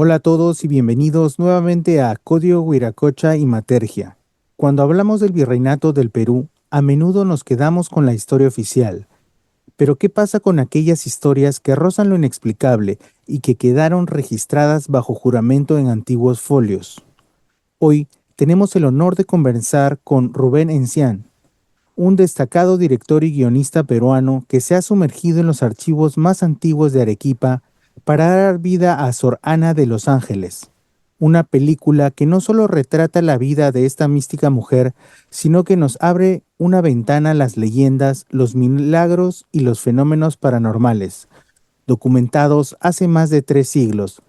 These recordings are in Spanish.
Hola a todos y bienvenidos nuevamente a Código Huiracocha y Matergia. Cuando hablamos del virreinato del Perú, a menudo nos quedamos con la historia oficial. Pero ¿qué pasa con aquellas historias que rozan lo inexplicable y que quedaron registradas bajo juramento en antiguos folios? Hoy tenemos el honor de conversar con Rubén Encián, un destacado director y guionista peruano que se ha sumergido en los archivos más antiguos de Arequipa para dar vida a Sor Ana de los Ángeles, una película que no solo retrata la vida de esta mística mujer, sino que nos abre una ventana a las leyendas, los milagros y los fenómenos paranormales, documentados hace más de 3 siglos.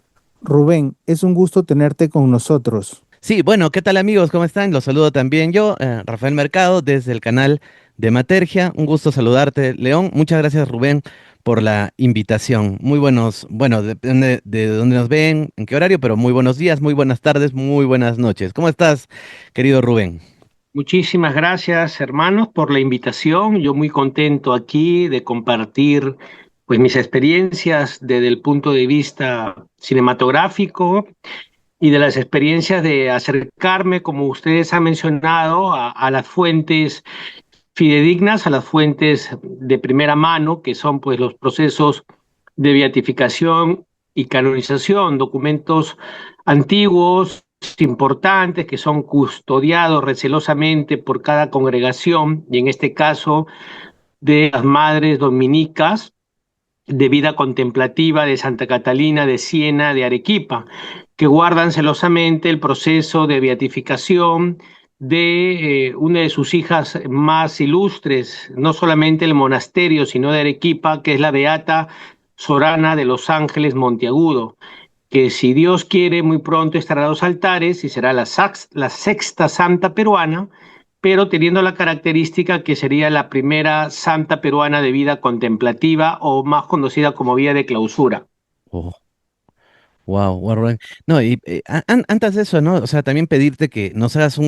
Rubén, es un gusto tenerte con nosotros. Sí, bueno, ¿qué tal amigos? ¿Cómo están? Los saludo también yo, Rafael Mercado, desde el canal de Matergia. Un gusto saludarte, León. Muchas gracias, Rubén, por la invitación. Muy buenos, bueno, depende de dónde nos ven, en qué horario, pero muy buenos días, muy buenas tardes, muy buenas noches. ¿Cómo estás, querido Rubén? Muchísimas gracias, hermanos, por la invitación. Yo muy contento aquí de compartir pues mis experiencias desde el punto de vista cinematográfico y de las experiencias de acercarme, como ustedes han mencionado, a las fuentes fidedignas, a las fuentes de primera mano, que son pues los procesos de beatificación y canonización, documentos antiguos, importantes, que son custodiados recelosamente por cada congregación, y en este caso de las madres dominicas de vida contemplativa de Santa Catalina de Siena de Arequipa, que guardan celosamente el proceso de beatificación de una de sus hijas más ilustres, no solamente el monasterio, sino de Arequipa, que es la beata Sorana de los Ángeles Monteagudo, que si Dios quiere muy pronto estará a los altares y será la sexta santa peruana, pero teniendo la característica que sería la primera santa peruana de vida contemplativa o más conocida como vida de clausura. Wow, wow, Rubén. No, y antes de eso, ¿no? O sea, también pedirte que nos hagas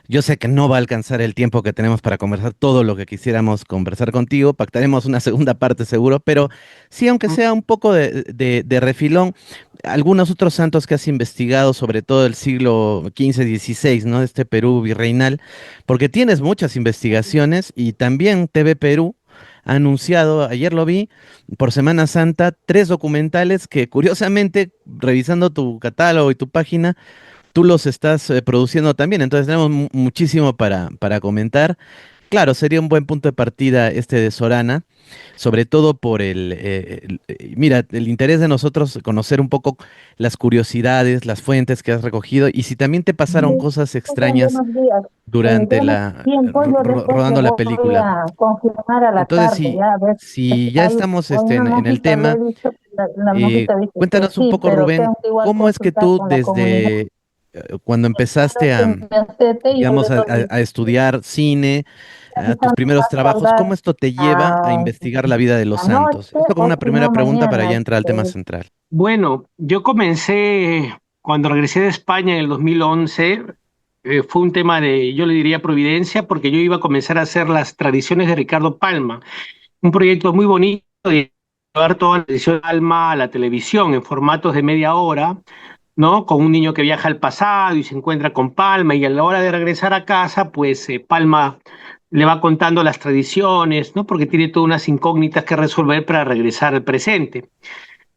yo sé que no va a alcanzar el tiempo que tenemos para conversar todo lo que quisiéramos conversar contigo, pactaremos una segunda parte seguro, pero sí, aunque sea un poco de refilón, algunos otros santos que has investigado, sobre todo el siglo XV, XVI, ¿no? De este Perú virreinal, porque tienes muchas investigaciones y también TV Perú ha anunciado, ayer lo vi, por Semana Santa, 3 documentales que curiosamente, revisando tu catálogo y tu página, tú los estás produciendo también. Entonces tenemos muchísimo para comentar. Claro, sería un buen punto de partida este de Sorana, sobre todo por mira, el interés de nosotros conocer un poco las curiosidades, las fuentes que has recogido y si también te pasaron cosas Hola, extrañas buenos días. durante Deme tiempo, yo después le rodando la voy película. a confirmar a la Entonces, tarde, si, ya a ver. si ya Ahí, estamos con una en el monjita le tema, he dicho, la monjita dice que cuéntanos un sí, poco, pero Rubén, tengo que igual cómo es que consultar tú con la comunidad. desde cuando Claro empezaste que me acepte y yo digamos, le doy a estudiar cine, a tus avisando primeros más trabajos, tardar cómo esto te lleva a a investigar la vida de los la santos? noche Esto como o una si primera no pregunta para ya mañana. entrar al tema central. Bueno, yo comencé cuando regresé de España en el 2011, fue un tema de, yo le diría providencia, porque yo iba a comenzar a hacer las tradiciones de Ricardo Palma, un proyecto muy bonito de llevar toda la tradición de Palma a la televisión en formatos de media hora, ¿no? Con un niño que viaja al pasado y se encuentra con Palma y a la hora de regresar a casa, pues Palma le va contando las tradiciones, ¿no? Porque tiene todas unas incógnitas que resolver para regresar al presente.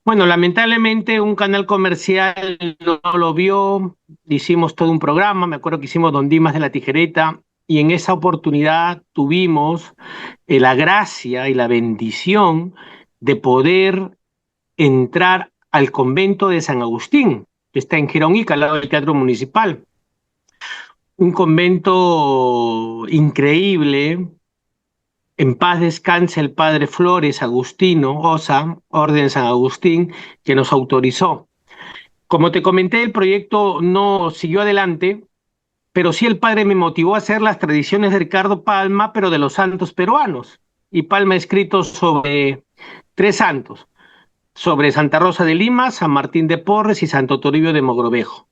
Bueno, lamentablemente un canal comercial no lo vio, hicimos todo un programa, me acuerdo que hicimos Don Dimas de la Tijereta y en esa oportunidad tuvimos la gracia y la bendición de poder entrar al convento de San Agustín, que está en Jerónica, al lado del Teatro Municipal. Un convento increíble. En paz descanse el padre Flores Agustino Osa, Orden San Agustín, que nos autorizó. Como te comenté, el proyecto no siguió adelante, pero sí el padre me motivó a hacer las tradiciones de Ricardo Palma, pero de los santos peruanos. Y Palma ha escrito sobre 3 santos, sobre Santa Rosa de Lima, San Martín de Porres y Santo Toribio de Mogrovejo.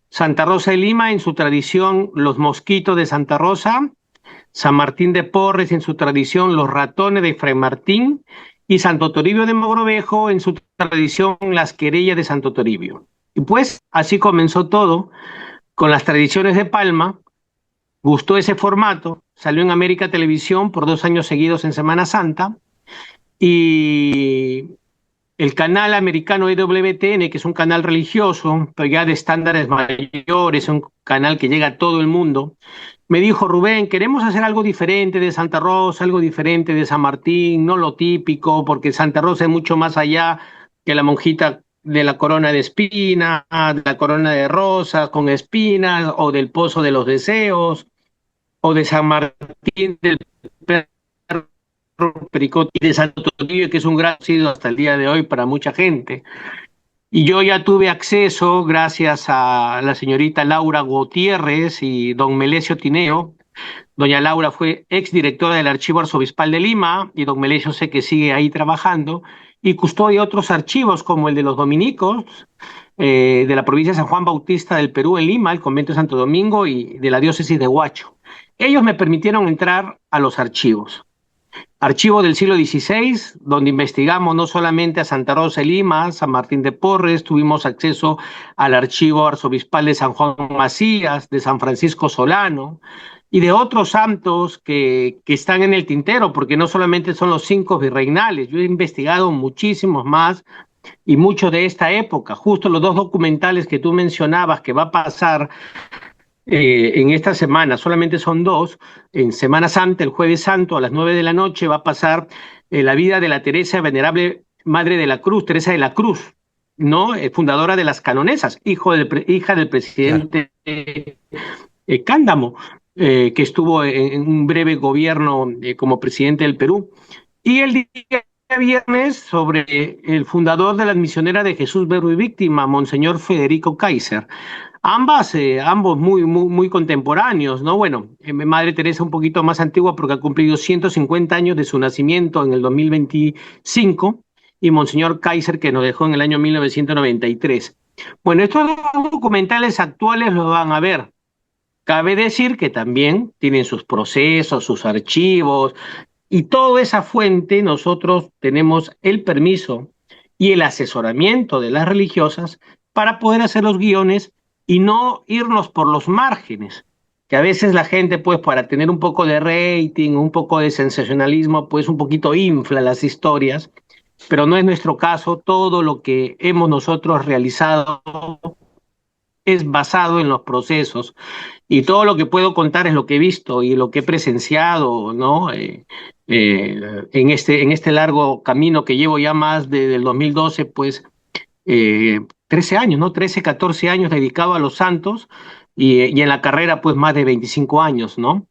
Santa Rosa de Lima, en su tradición, los mosquitos de Santa Rosa; San Martín de Porres, en su tradición, los ratones de Fray Martín; y Santo Toribio de Mogrovejo, en su tradición, las querellas de Santo Toribio. Y pues así comenzó todo con las tradiciones de Palma. Gustó ese formato, salió en América Televisión por 2 años seguidos en Semana Santa y el canal americano EWTN, que es un canal religioso, pero ya de estándares mayores, un canal que llega a todo el mundo, me dijo: Rubén, queremos hacer algo diferente de Santa Rosa, algo diferente de San Martín, no lo típico, porque Santa Rosa es mucho más allá que la monjita de la corona de espinas, la corona de rosas con espinas, o del Pozo de los Deseos, o de San Martín del Perro Pericotti de Santo Toribio, que es un gran conocido hasta el día de hoy para mucha gente. Y yo ya tuve acceso, gracias a la señorita Laura Gutiérrez y don Melesio Tineo. Doña Laura fue exdirectora del Archivo Arzobispal de Lima y don Melesio sé que sigue ahí trabajando y custodia otros archivos como el de los dominicos, de la provincia de San Juan Bautista del Perú en Lima, el convento de Santo Domingo y de la diócesis de Huacho. Ellos me permitieron entrar a los archivos. Archivo del siglo XVI, donde investigamos no solamente a Santa Rosa de Lima, San Martín de Porres, tuvimos acceso al archivo arzobispal de San Juan Macías, de San Francisco Solano y de otros santos que están en el tintero, porque no solamente son los 5 virreinales, yo he investigado muchísimos más y mucho de esta época. Justo los 2 documentales que tú mencionabas que va a pasar en esta semana, solamente son 2. En Semana Santa, el Jueves Santo, a las 9 de la noche, va a pasar la vida de la Teresa Venerable Madre de la Cruz, Teresa de la Cruz, ¿no? Fundadora de las Canonesas, hija del Claro. presidente Cándamo, que estuvo en un breve gobierno como presidente del Perú. Y el día viernes, sobre el fundador de las Misioneras de Jesús Verbo y Víctima, Monseñor Federico Kaiser. Ambos muy contemporáneos, ¿no? Bueno, Madre Teresa un poquito más antigua porque ha cumplido 150 años de su nacimiento en el 2025 y Monseñor Kaiser que nos dejó en el año 1993. Bueno, estos 2 documentales actuales los van a ver. Cabe decir que también tienen sus procesos, sus archivos y toda esa fuente nosotros tenemos el permiso y el asesoramiento de las religiosas para poder hacer los guiones y no irnos por los márgenes, que a veces la gente, pues, para tener un poco de rating, un poco de sensacionalismo, pues un poquito infla las historias, pero no es nuestro caso. Todo lo que hemos nosotros realizado es basado en los procesos y todo lo que puedo contar es lo que he visto y lo que he presenciado, ¿no? En este largo camino que llevo ya más desde el 2012, pues 13 años, ¿no? 13, 14 años dedicado a los santos y en la carrera pues más de 25 años, ¿no?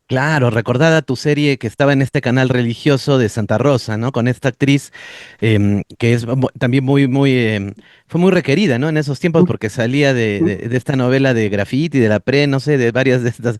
Claro, recordada tu serie que estaba en este canal religioso de Santa Rosa, ¿no? Con esta actriz que es también fue muy requerida, ¿no? En esos tiempos porque salía de esta novela de Graffiti, de la Pre, no sé, de varias de estas,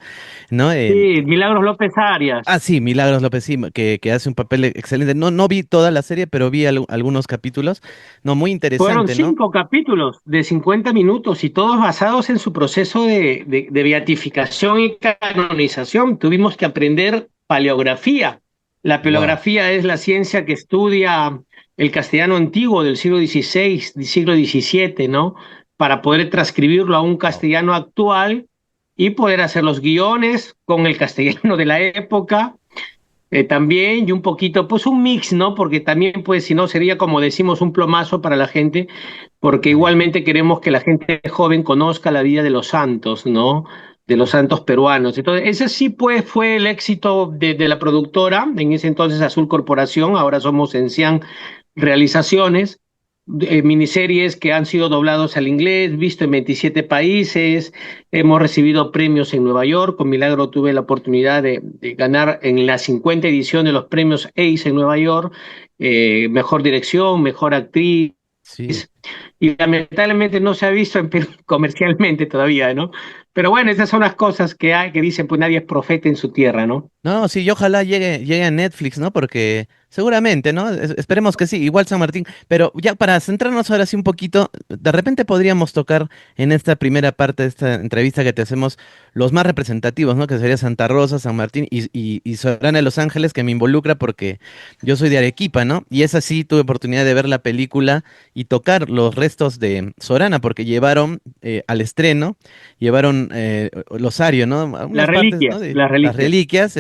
¿no? Sí, Milagros López Arias. Sí, Milagros López, sí, que hace un papel excelente. No, no vi toda la serie, pero vi algunos capítulos. No, muy Fueron interesante, ¿no? 5 capítulos de 50 minutos y todos basados en su proceso de beatificación y canonización. Tuvimos que aprender paleografía. La Wow. paleografía es la ciencia que estudia el castellano antiguo del siglo XVI, del siglo XVII, ¿no? Para poder transcribirlo a un Wow. castellano actual y poder hacer los guiones con el castellano de la época también, y un poquito, pues un mix, ¿no? Porque también, pues, si no, sería como decimos, un plomazo para la gente, porque Sí. igualmente queremos que la gente joven conozca la vida de los santos, ¿no? De los santos peruanos. Entonces, ese sí, pues, fue el éxito de la productora, en ese entonces Azul Corporación, ahora somos Encian Realizaciones, miniseries que han sido doblados al inglés, visto en 27 países. Hemos recibido premios en Nueva York. Con Milagro tuve la oportunidad de ganar en la 50 edición de los premios ACE en Nueva York, mejor dirección, mejor actriz, Sí. y lamentablemente no se ha visto en Perú comercialmente todavía, ¿no? Pero bueno, esas son las cosas que dicen, pues nadie es profeta en su tierra, ¿no? No, sí, y ojalá llegue a Netflix, ¿no? Porque Seguramente, ¿no? Esperemos que sí, igual San Martín. Pero ya para centrarnos ahora sí un poquito, de repente podríamos tocar en esta primera parte de esta entrevista que te hacemos los más representativos, ¿no? Que sería Santa Rosa, San Martín y Sorana de Los Ángeles, que me involucra porque yo soy de Arequipa, ¿no? Y es así, tuve oportunidad de ver la película y tocar los restos de Sorana, porque llevaron al estreno, llevaron el osario, ¿no? Las Unas partes, ¿no? reliquias, De las las reliquias. reliquias,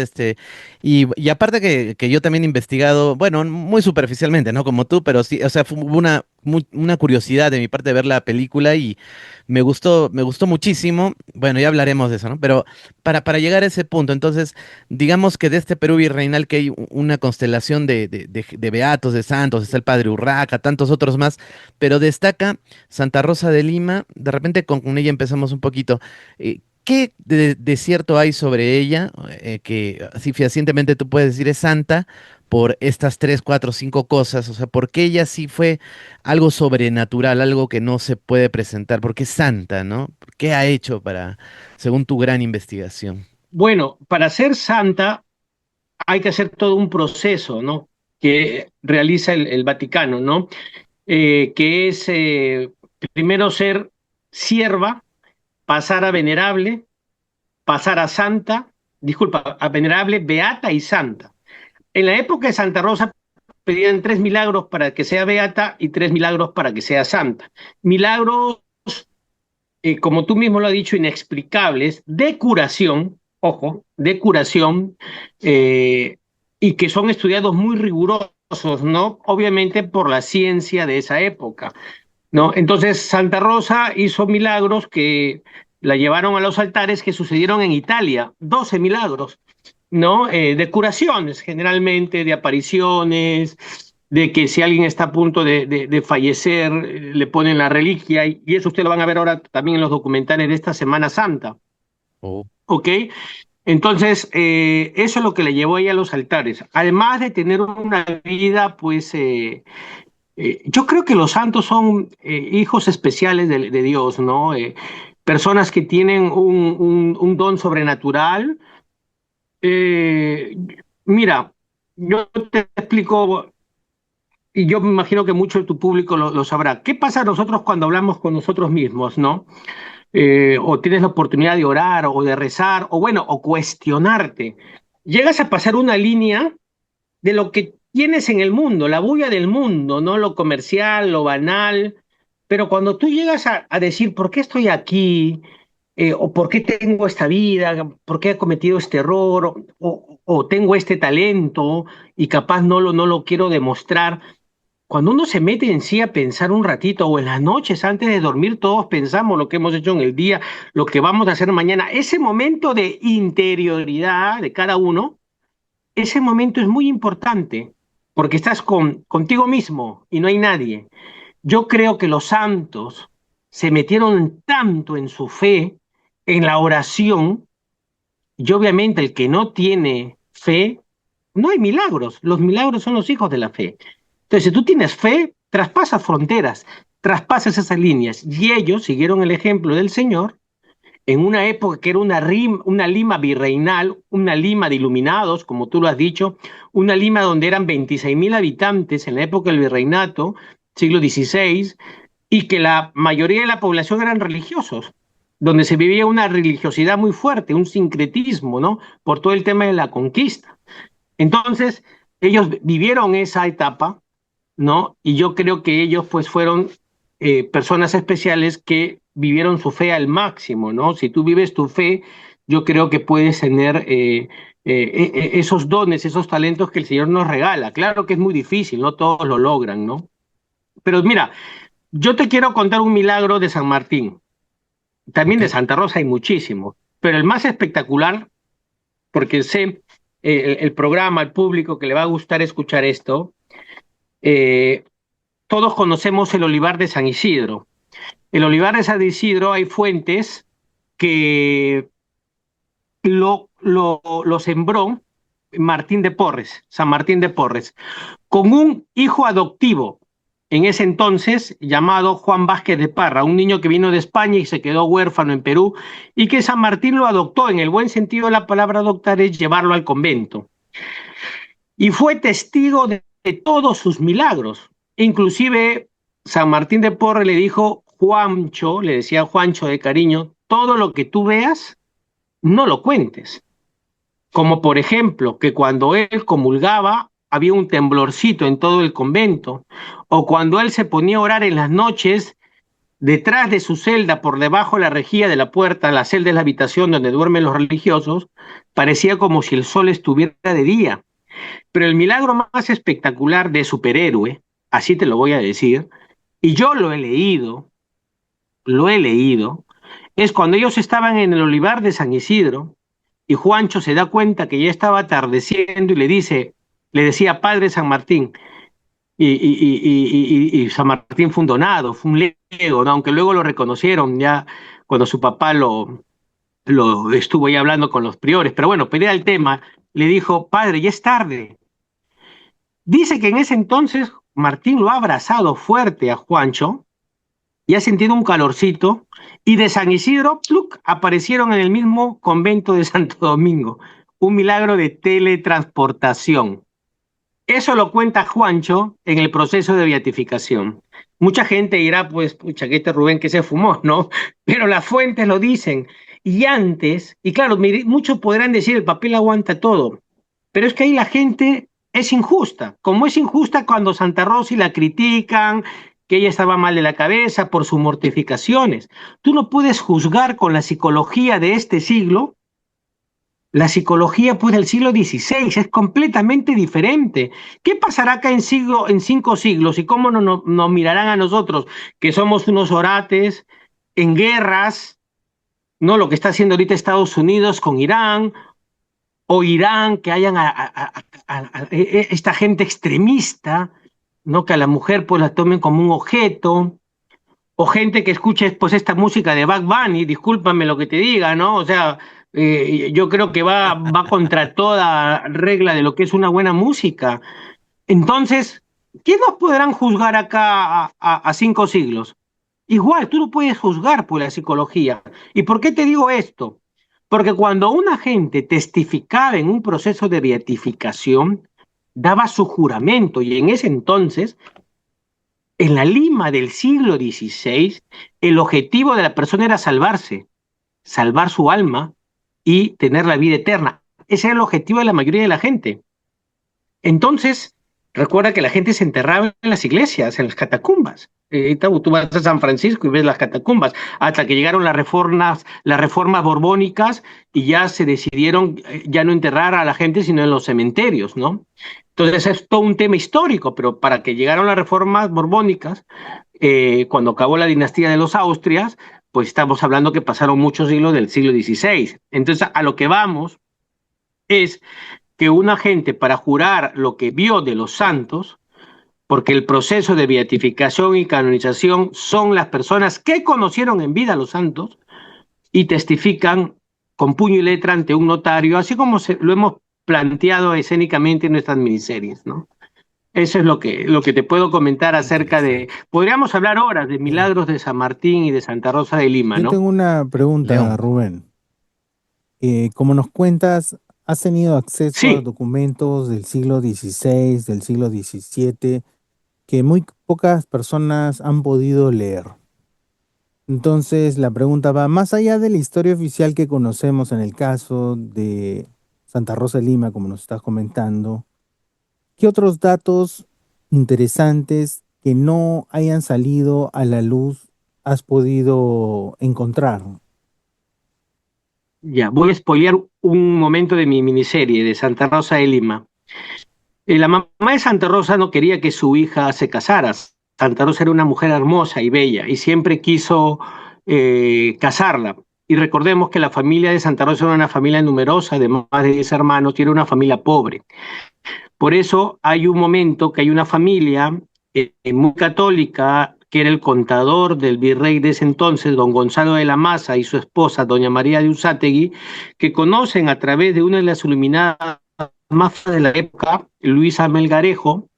y aparte que yo también he investigado, bueno, muy superficialmente, ¿no? Como tú, pero sí, o sea, hubo una curiosidad de mi parte de ver la película y me gustó muchísimo. Bueno, ya hablaremos de eso, ¿no? Pero para llegar a ese punto, entonces, digamos que de este Perú virreinal que hay una constelación de beatos, de santos, está el Padre Urraca, tantos otros más, pero destaca Santa Rosa de Lima, de repente con ella empezamos un poquito. ¿Qué de cierto hay sobre ella que así fehacientemente tú puedes decir es santa por estas tres, cuatro, cinco cosas? O sea, ¿por qué ella sí fue algo sobrenatural, algo que no se puede presentar? ¿Por qué es santa, no? ¿Qué ha hecho según tu gran investigación? Bueno, para ser santa hay que hacer todo un proceso, ¿no? Que realiza el Vaticano, ¿no? Que es primero ser sierva, pasar a venerable, pasar a santa, disculpa, a venerable, beata y santa. En la época de Santa Rosa pedían 3 milagros para que sea beata y 3 milagros para que sea santa. Milagros, como tú mismo lo has dicho, inexplicables, de curación, ojo, de curación, eh, y que son estudiados muy rigurosos, ¿no? Obviamente por la ciencia de esa época, ¿no? Entonces Santa Rosa hizo milagros que la llevaron a los altares que sucedieron en Italia, 12 milagros, ¿no? De curaciones, generalmente, de apariciones, de que si alguien está a punto de fallecer, le ponen la reliquia, y eso ustedes lo van a ver ahora también en los documentales de esta Semana Santa, Oh. ¿ok? Entonces, eso es lo que le llevó ella a los altares, además de tener una vida, pues, yo creo que los santos son hijos especiales de Dios, ¿no? Personas que tienen un don sobrenatural. Eh, Mira, yo te explico, y yo me imagino que mucho de tu público lo sabrá. ¿Qué pasa a nosotros cuando hablamos con nosotros mismos, no? O tienes la oportunidad de orar o de rezar, o bueno, o cuestionarte. Llegas a pasar una línea de lo que tienes en el mundo, la bulla del mundo, ¿no? Lo comercial, lo banal. Pero cuando tú llegas a decir, ¿por qué estoy aquí? O por qué tengo esta vida, por qué he cometido este error, o tengo este talento y capaz no lo quiero demostrar. Cuando uno se mete en sí a pensar un ratito, o en las noches antes de dormir, todos pensamos lo que hemos hecho en el día, lo que vamos a hacer mañana. Ese momento de interioridad de cada uno, ese momento es muy importante, porque estás contigo mismo y no hay nadie. Yo creo que los santos se metieron tanto en su fe, en la oración, y obviamente el que no tiene fe, no hay milagros. Los milagros son los hijos de la fe. Entonces, si tú tienes fe, traspasas fronteras, traspasas esas líneas. Y ellos siguieron el ejemplo del Señor en una época que era una Lima virreinal, una Lima de iluminados, como tú lo has dicho, una Lima donde eran 26.000 habitantes en la época del virreinato, siglo XVI, y que la mayoría de la población eran religiosos, donde se vivía una religiosidad muy fuerte, un sincretismo, ¿no? Por todo el tema de la conquista. Entonces, ellos vivieron esa etapa, ¿no? Y yo creo que ellos pues fueron personas especiales que vivieron su fe al máximo, ¿no? Si tú vives tu fe, yo creo que puedes tener esos dones, esos talentos que el Señor nos regala. Claro que es muy difícil, no todos lo logran, ¿no? Pero mira, yo te quiero contar un milagro de San Martín. También Ok. de Santa Rosa hay muchísimos, pero el más espectacular, porque sé el programa, el público que le va a gustar escuchar esto, eh, todos conocemos el olivar de San Isidro. El olivar de San Isidro hay fuentes que lo sembró Martín de Porres, San Martín de Porres, con un hijo adoptivo en ese entonces llamado Juan Vázquez de Parra, un niño que vino de España y se quedó huérfano en Perú, y que San Martín lo adoptó, en el buen sentido de la palabra adoptar es llevarlo al convento. Y fue testigo de todos sus milagros. Inclusive San Martín de Porres le dijo, Juancho, le decía Juancho de cariño, todo lo que tú veas, no lo cuentes. Como por ejemplo, que cuando él comulgaba, había un temblorcito en todo el convento, o cuando él se ponía a orar en las noches, detrás de su celda, por debajo de la rejilla de la puerta, la celda es la habitación donde duermen los religiosos, parecía como si el sol estuviera de día. Pero el milagro más espectacular de superhéroe, así te lo voy a decir, y yo lo he leído, es cuando ellos estaban en el olivar de San Isidro y Juancho se da cuenta que ya estaba atardeciendo y le decía, Padre San Martín, y San Martín fue un donado, fue un lego, ¿no? Aunque luego lo reconocieron ya cuando su papá lo estuvo ahí hablando con los priores, pero bueno, pelea el tema, le dijo, Padre, ya es tarde. Dice que en ese entonces Martín lo ha abrazado fuerte a Juancho y ha sentido un calorcito, y de San Isidro, ¡pluc!, aparecieron en el mismo convento de Santo Domingo. Un milagro de teletransportación. Eso lo cuenta Juancho en el proceso de beatificación. Mucha gente dirá, pues, pucha, que este Rubén que se fumó, ¿no? Pero las fuentes lo dicen. Y antes, y claro, muchos podrán decir, el papel aguanta todo, pero es que ahí la gente es injusta, como es injusta cuando Santa Rosa la critican, que ella estaba mal de la cabeza por sus mortificaciones. Tú no puedes juzgar con la psicología de este siglo. La psicología, pues, del siglo XVI es completamente diferente. ¿Qué pasará acá en 5 siglos y cómo nos mirarán a nosotros, que somos unos orates en guerras, ¿no? Lo que está haciendo ahorita Estados Unidos con Irán, o Irán, que hayan esta gente extremista, ¿no? Que a la mujer pues la tomen como un objeto, o gente que escuche pues esta música de Bad Bunny, discúlpame lo que te diga, ¿no? O sea, yo creo que va contra toda regla de lo que es una buena música. Entonces, ¿quién nos podrán juzgar acá a 5 siglos? Igual, tú no puedes juzgar por la psicología. ¿Y por qué te digo esto? Porque cuando una gente testificaba en un proceso de beatificación, daba su juramento, y en ese entonces, en la Lima del siglo XVI, el objetivo de la persona era salvarse, salvar su alma y tener la vida eterna. Ese era el objetivo de la mayoría de la gente. Entonces, recuerda que la gente se enterraba en las iglesias, en las catacumbas. Tú vas a San Francisco y ves las catacumbas, hasta que llegaron las reformas borbónicas, y ya se decidieron ya no enterrar a la gente, sino en los cementerios, ¿no? Entonces es todo un tema histórico, pero para que llegaron las reformas borbónicas, cuando acabó la dinastía de los Austrias, pues estamos hablando que pasaron muchos siglos del siglo XVI. Entonces, a lo que vamos es que una gente, para jurar lo que vio de los santos, porque el proceso de beatificación y canonización son las personas que conocieron en vida a los santos y testifican con puño y letra ante un notario, así como lo hemos planteado escénicamente en nuestras miniseries, ¿no? Eso es lo que te puedo comentar acerca de... Podríamos hablar horas de milagros de San Martín y de Santa Rosa de Lima, Yo ¿no? tengo una pregunta, León. Rubén. Como nos cuentas, ¿has tenido acceso a Sí, documentos del siglo XVI, del siglo XVII, que muy pocas personas han podido leer? Entonces, la pregunta va más allá de la historia oficial que conocemos en el caso de Santa Rosa de Lima, como nos estás comentando. ¿Qué otros datos interesantes que no hayan salido a la luz has podido encontrar? ya, voy a spoilear un momento de mi miniserie de Santa Rosa de Lima. La mamá de Santa Rosa no quería que su hija se casara. Santa Rosa era una mujer hermosa y bella y siempre quiso casarla. Y recordemos que la familia de Santa Rosa era una familia numerosa, de más de 10 hermanos, y era una familia pobre. Por eso hay un momento que hay una familia muy católica, que era el contador del virrey de ese entonces, don Gonzalo de la Maza, y su esposa, doña María de Uzátegui, que conocen a través de una de las iluminadas más de la época, Luisa Melgarejo,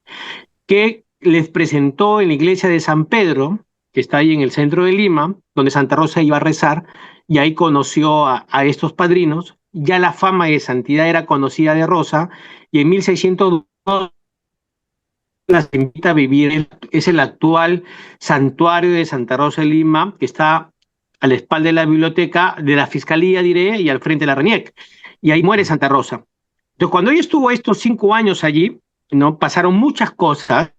que les presentó en la iglesia de San Pedro, que está ahí en el centro de Lima, donde Santa Rosa iba a rezar, y ahí conoció a estos padrinos. Ya la fama de santidad era conocida de Rosa, y en 1602 las invita a vivir es el actual santuario de Santa Rosa de Lima, que está a la espalda de la biblioteca, de la Fiscalía, diré, y al frente de la RENIEC. Y ahí muere Santa Rosa. Entonces, cuando ella estuvo estos 5 años allí, ¿no? Pasaron muchas cosas,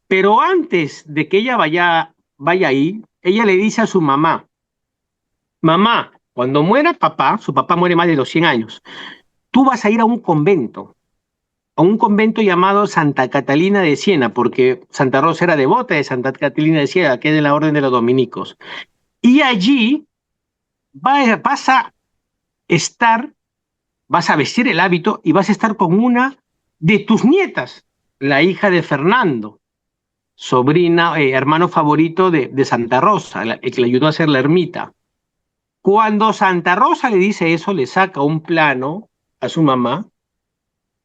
pero antes de que ella vaya ahí, ella le dice a su mamá, cuando muera papá, su papá muere más de los 100 años, tú vas a ir a un convento llamado Santa Catalina de Siena, porque Santa Rosa era devota de Santa Catalina de Siena, que es de la Orden de los Dominicos. Y allí vas a estar, vas a vestir el hábito y vas a estar con una de tus nietas, la hija de Fernando, sobrina, hermano favorito de Santa Rosa, el que le ayudó a hacer la ermita. Cuando Santa Rosa le dice eso, le saca un plano a su mamá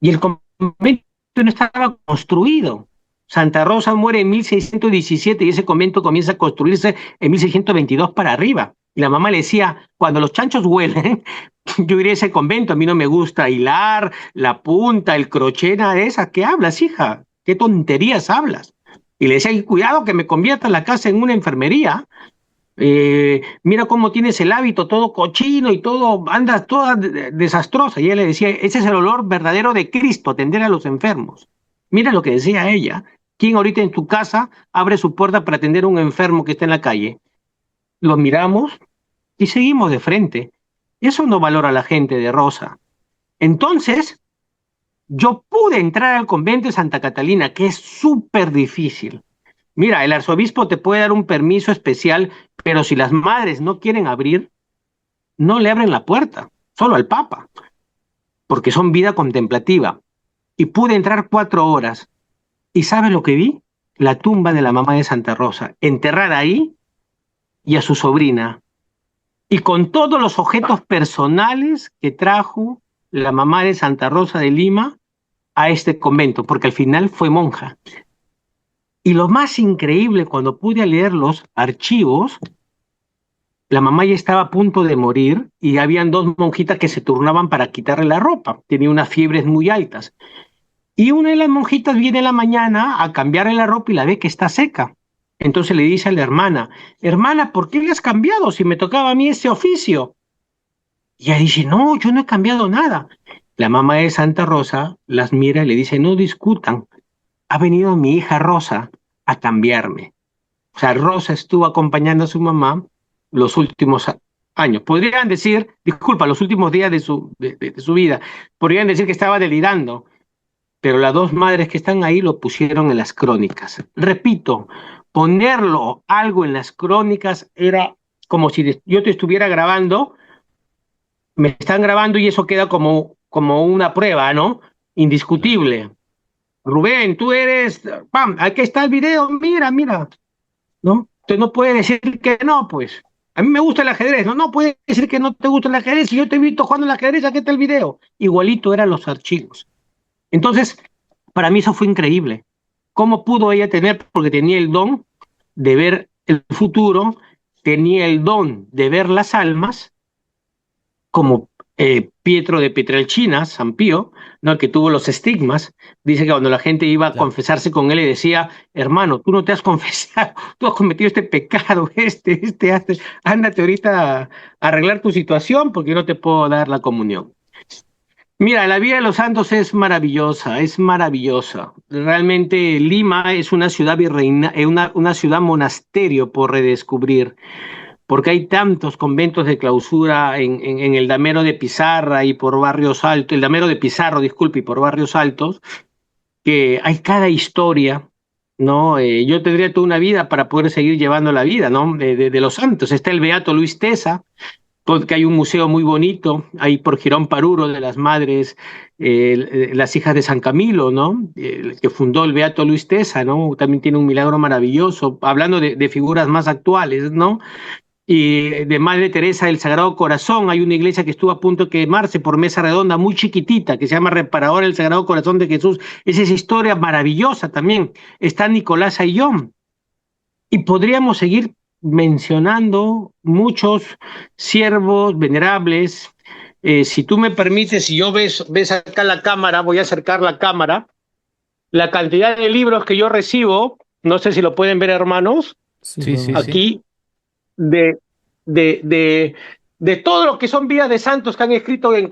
y el convento no estaba construido. Santa Rosa muere en 1617 y ese convento comienza a construirse en 1622 para arriba. Y la mamá le decía, cuando los chanchos huelen, yo iré a ese convento, a mí no me gusta hilar, la punta, el crochet, nada de esas. ¿Qué hablas, hija? ¿Qué tonterías hablas? Y le decía, cuidado que me convierta la casa en una enfermería. Mira cómo tienes el hábito todo cochino y todo, andas toda desastrosa. Y ella le decía, ese es el olor verdadero de Cristo, atender a los enfermos. Mira lo que decía ella. ¿Quién ahorita en tu casa abre su puerta para atender a un enfermo que está en la calle? Lo miramos y seguimos de frente. Eso no valora la gente de Rosa. Entonces, yo pude entrar al convento de Santa Catalina, que es súper difícil. Mira, el arzobispo te puede dar un permiso especial, pero si las madres no quieren abrir, no le abren la puerta, solo al Papa, porque son vida contemplativa. Y pude entrar 4 horas. ¿Y sabes lo que vi? La tumba de la mamá de Santa Rosa, enterrada ahí y a su sobrina. Y con todos los objetos personales que trajo la mamá de Santa Rosa de Lima a este convento, porque al final fue monja. Y lo más increíble, cuando pude leer los archivos, la mamá ya estaba a punto de morir y habían 2 monjitas que se turnaban para quitarle la ropa. Tenía unas fiebres muy altas. Y una de las monjitas viene en la mañana a cambiarle la ropa y la ve que está seca. Entonces le dice a la hermana, ¿por qué le has cambiado si me tocaba a mí este oficio? Y ella dice, no, yo no he cambiado nada. La mamá de Santa Rosa las mira y le dice, no discutan, ha venido mi hija Rosa a cambiarme. O sea, Rosa estuvo acompañando a su mamá los últimos años. Podrían decir, disculpa, los últimos días de su vida. Podrían decir que estaba delirando, pero las 2 madres que están ahí lo pusieron en las crónicas. Repito, ponerlo algo en las crónicas era como si yo te estuviera grabando, me están grabando y eso queda como una prueba, ¿no? Indiscutible. Rubén, tú eres, ¡pam! Aquí está el video, mira, ¿no? Usted no puede decir que no, pues. A mí me gusta el ajedrez, no puede decir que no te gusta el ajedrez. Si yo te he visto jugando el ajedrez, aquí está el video. Igualito eran los archivos. Entonces, para mí eso fue increíble. ¿Cómo pudo ella tener? Porque tenía el don de ver el futuro, tenía el don de ver las almas, como Pietro de Pietrelcina, San Pío, ¿no? El que tuvo los estigmas. Dice que cuando la gente iba a confesarse con él, le decía, hermano, tú no te has confesado, tú has cometido este pecado, ándate ahorita a arreglar tu situación porque yo no te puedo dar la comunión. Mira, la vida de los santos es maravillosa, es maravillosa. Realmente Lima es una ciudad virreina, una ciudad monasterio por redescubrir, porque hay tantos conventos de clausura en el Damero de Pizarra y por Barrios Altos, el Damero de Pizarro, disculpe, y por Barrios Altos, que hay cada historia, ¿no? Yo tendría toda una vida para poder seguir llevando la vida, ¿no? De los santos. Está el Beato Luis Tesa, que hay un museo muy bonito, ahí por Girón Paruro, de las madres, las hijas de San Camilo, ¿no? Que fundó el Beato Luis Tesa, ¿no? También tiene un milagro maravilloso, hablando de figuras más actuales, ¿no? Y de Madre Teresa del Sagrado Corazón, hay una iglesia que estuvo a punto de quemarse por Mesa Redonda, muy chiquitita, que se llama Reparador del Sagrado Corazón de Jesús. Esa es historia maravillosa también. Está Nicolás Ayllón. Y podríamos seguir mencionando muchos siervos venerables. Si tú me permites, si yo ves acá la cámara, voy a acercar la cámara. la cantidad de libros que yo recibo, no sé si lo pueden ver, hermanos, Sí, Sí, sí, podemos ver. sí. aquí, de, de, de, de todo lo que son vidas de santos que han escrito en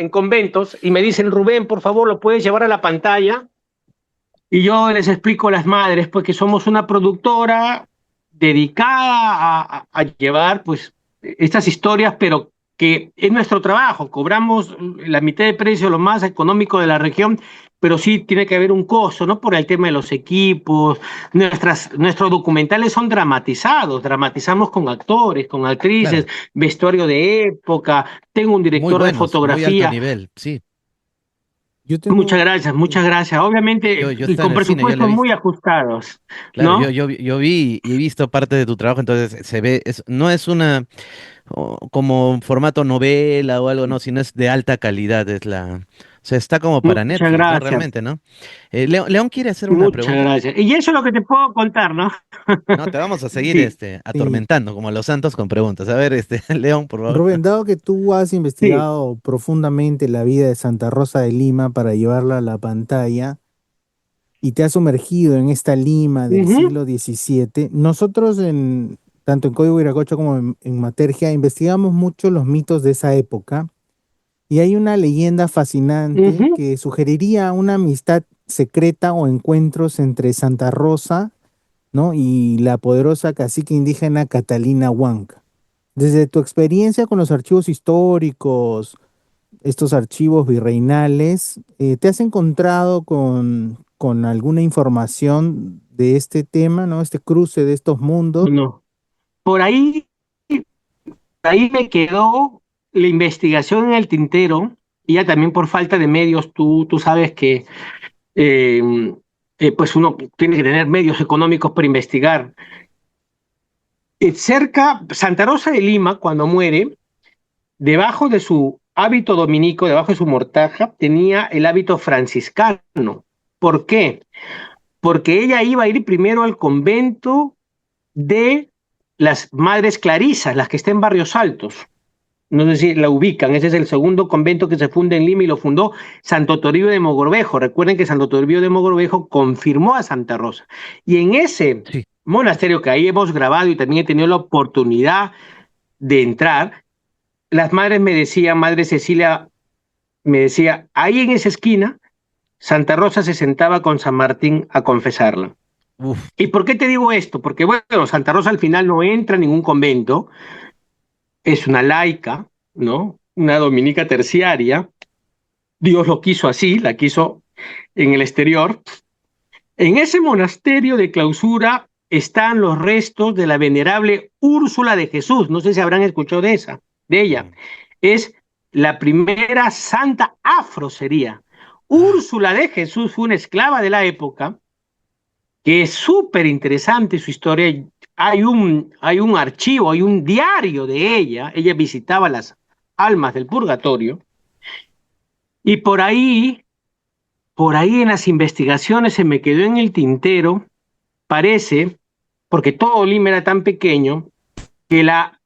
conventos, y me dicen, Rubén, por favor, lo puedes llevar a la pantalla. Y yo les explico a las madres, pues que somos una productora dedicada a llevar pues estas historias, pero que es nuestro trabajo. Cobramos la mitad de precio, lo más económico de la región, pero sí tiene que haber un costo, ¿no? Por el tema de los equipos. Nuestros documentales son dramatizados, dramatizamos con actores, con actrices, Claro, vestuario de época, tengo un muy director de buenos, muy alto fotografía. nivel, sí. Yo Muchas tengo, gracias, muchas gracias. Obviamente, Yo y estaba en con el cine, yo lo he presupuestos muy visto. ajustados, Claro, ¿no? yo vi y he visto parte de tu trabajo, entonces se ve, no es una como un formato novela o algo, no, sino es de alta calidad, o sea, está como para Muchas Netflix, ¿no? gracias, Realmente, ¿no? León quiere hacer una muchas pregunta. gracias. Y eso es lo que te puedo contar, ¿no? No, te vamos a seguir Sí, sí, atormentando como a los santos con preguntas. A ver, León, por favor. Rubén, dado que tú has sí. investigado profundamente la vida de Santa Rosa de Lima para llevarla a la pantalla y te has sumergido en esta Lima del Ujú, siglo XVII, nosotros tanto en Código Viracocha como en Matergia investigamos mucho los mitos de esa época y hay una leyenda fascinante ujú. que sugeriría una amistad secreta o encuentros entre Santa Rosa, ¿no? y la poderosa cacique indígena Catalina Huanca. Desde tu experiencia con los archivos históricos, estos archivos virreinales, ¿te has encontrado con alguna información de este tema, ¿no? Este cruce de estos mundos? No. Por ahí me quedó la investigación en el tintero, y ya también por falta de medios, tú sabes que eh, pues uno tiene que tener medios económicos para investigar. Cerca, Santa Rosa de Lima, cuando muere, debajo de su hábito dominico, debajo de su mortaja, tenía el hábito franciscano. ¿Por qué? Porque ella iba a ir primero al convento de las Madres Clarisas, las que está en Barrios Altos. No sé si la ubican, ese es el segundo convento que se funda en Lima y lo fundó Santo Toribio de Mogrovejo. Recuerden que Santo Toribio de Mogrovejo confirmó a Santa Rosa. Y en ese Sí. monasterio que ahí hemos grabado y también he tenido la oportunidad de entrar, las madres me decían, Madre Cecilia me decía, ahí en esa esquina, Santa Rosa se sentaba con San Martín a confesarla. Uf, ¿Y por qué te digo esto? Porque, bueno, Santa Rosa al final no entra en ningún convento, es una laica, ¿no? Una dominica terciaria. Dios lo quiso así, la quiso en el exterior. En ese monasterio de clausura están los restos de la venerable Úrsula de Jesús. No sé si habrán escuchado de ella. mm, Es la primera santa afro sería. ah, Úrsula de Jesús fue una esclava de la época, que es súper interesante su historia. Hay un archivo, hay un diario de ella. Ella visitaba las almas del purgatorio. Y por ahí en las investigaciones se me quedó en el tintero, parece, porque todo Lima era tan pequeño, que la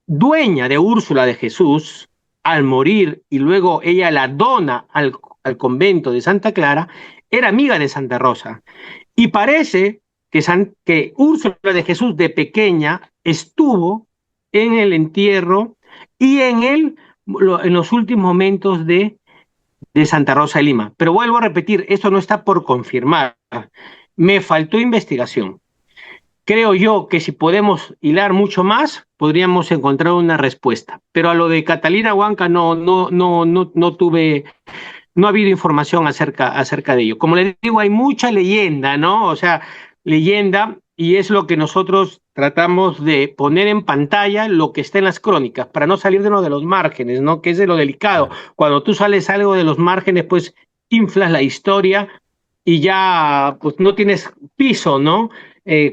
dueña de Úrsula de Jesús, al morir y luego ella la dona al convento de Santa Clara, era amiga de Santa Rosa. Y parece que Úrsula de Jesús de pequeña estuvo en el entierro y en los últimos momentos de Santa Rosa de Lima. Pero vuelvo a repetir, esto no está por confirmar. Me faltó investigación. Creo yo que si podemos hilar mucho más, podríamos encontrar una respuesta. Pero a lo de Catalina Huanca no tuve, no ha habido información acerca de ello. Como les digo, hay mucha leyenda, ¿no? O sea, leyenda, y es lo que nosotros tratamos de poner en pantalla, lo que está en las crónicas, para no salirnos de los márgenes, ¿no? Que es de lo delicado. claro. Cuando tú sales algo de los márgenes, pues inflas la historia y ya pues no tienes piso, ¿no?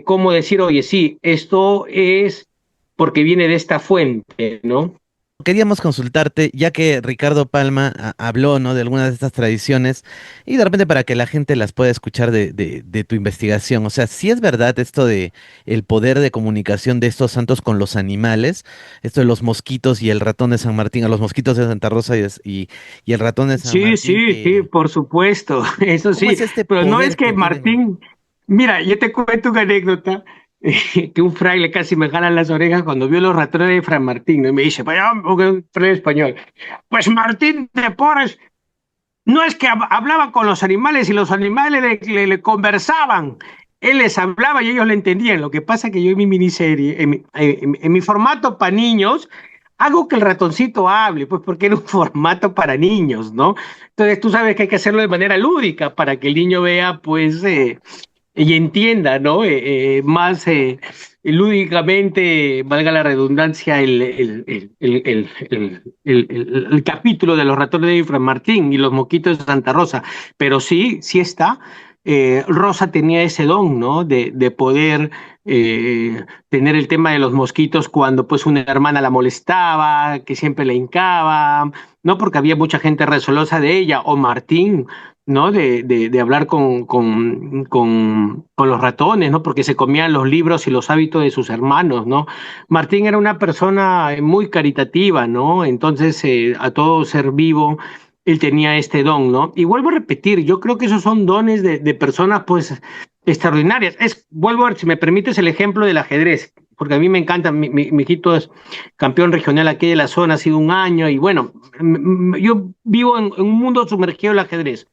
Cómo decir, oye, sí, esto es porque viene de esta fuente, ¿no? queríamos consultarte, ya que Ricardo Palma habló, ¿no?, de algunas de estas tradiciones, y de repente para que la gente las pueda escuchar de tu investigación. O sea, si es verdad esto de el poder de comunicación de estos santos con los animales, esto de los mosquitos y el ratón de San Martín, a los mosquitos de Santa Rosa y el ratón de San Sí, Martín, sí, sí, que por supuesto, eso ¿cómo sí, es este pero no es poder que que tienen? Martín, mira, yo te cuento una anécdota, que un fraile casi me jala las orejas cuando vio los ratones de Fray Martín, ¿no? Y me dice, vaya, un fraile español, pues Martín de Porres no es que hablaba con los animales y los animales le conversaban. Él les hablaba y ellos le entendían. Lo que pasa es que yo en mi miniserie, en mi formato para niños, hago que el ratoncito hable, pues porque era un formato para niños, ¿no? Entonces tú sabes que hay que hacerlo de manera lúdica para que el niño vea, pues, y entienda, ¿no? Más lúdicamente, valga la redundancia, el capítulo de los ratones de Fray Martín y los moquitos de Santa Rosa. Pero sí, sí está. Rosa tenía ese don, ¿no? De poder tener el tema de los mosquitos cuando pues una hermana la molestaba, que siempre le hincaba, ¿no? Porque había mucha gente resolosa de ella, o Martín, ¿no? De hablar con los ratones, ¿no? Porque se comían los libros y los hábitos de sus hermanos, ¿no? Martín era una persona muy caritativa, ¿no? Entonces, a todo ser vivo, él tenía este don, ¿no? Y vuelvo a repetir, yo creo que esos son dones de personas, pues, extraordinarias. Vuelvo a ver, si me permites, el ejemplo del ajedrez, porque a mí me encanta, mi hijito es campeón regional aquí de la zona, ha sido un año, y bueno, yo vivo en un mundo sumergido del ajedrez.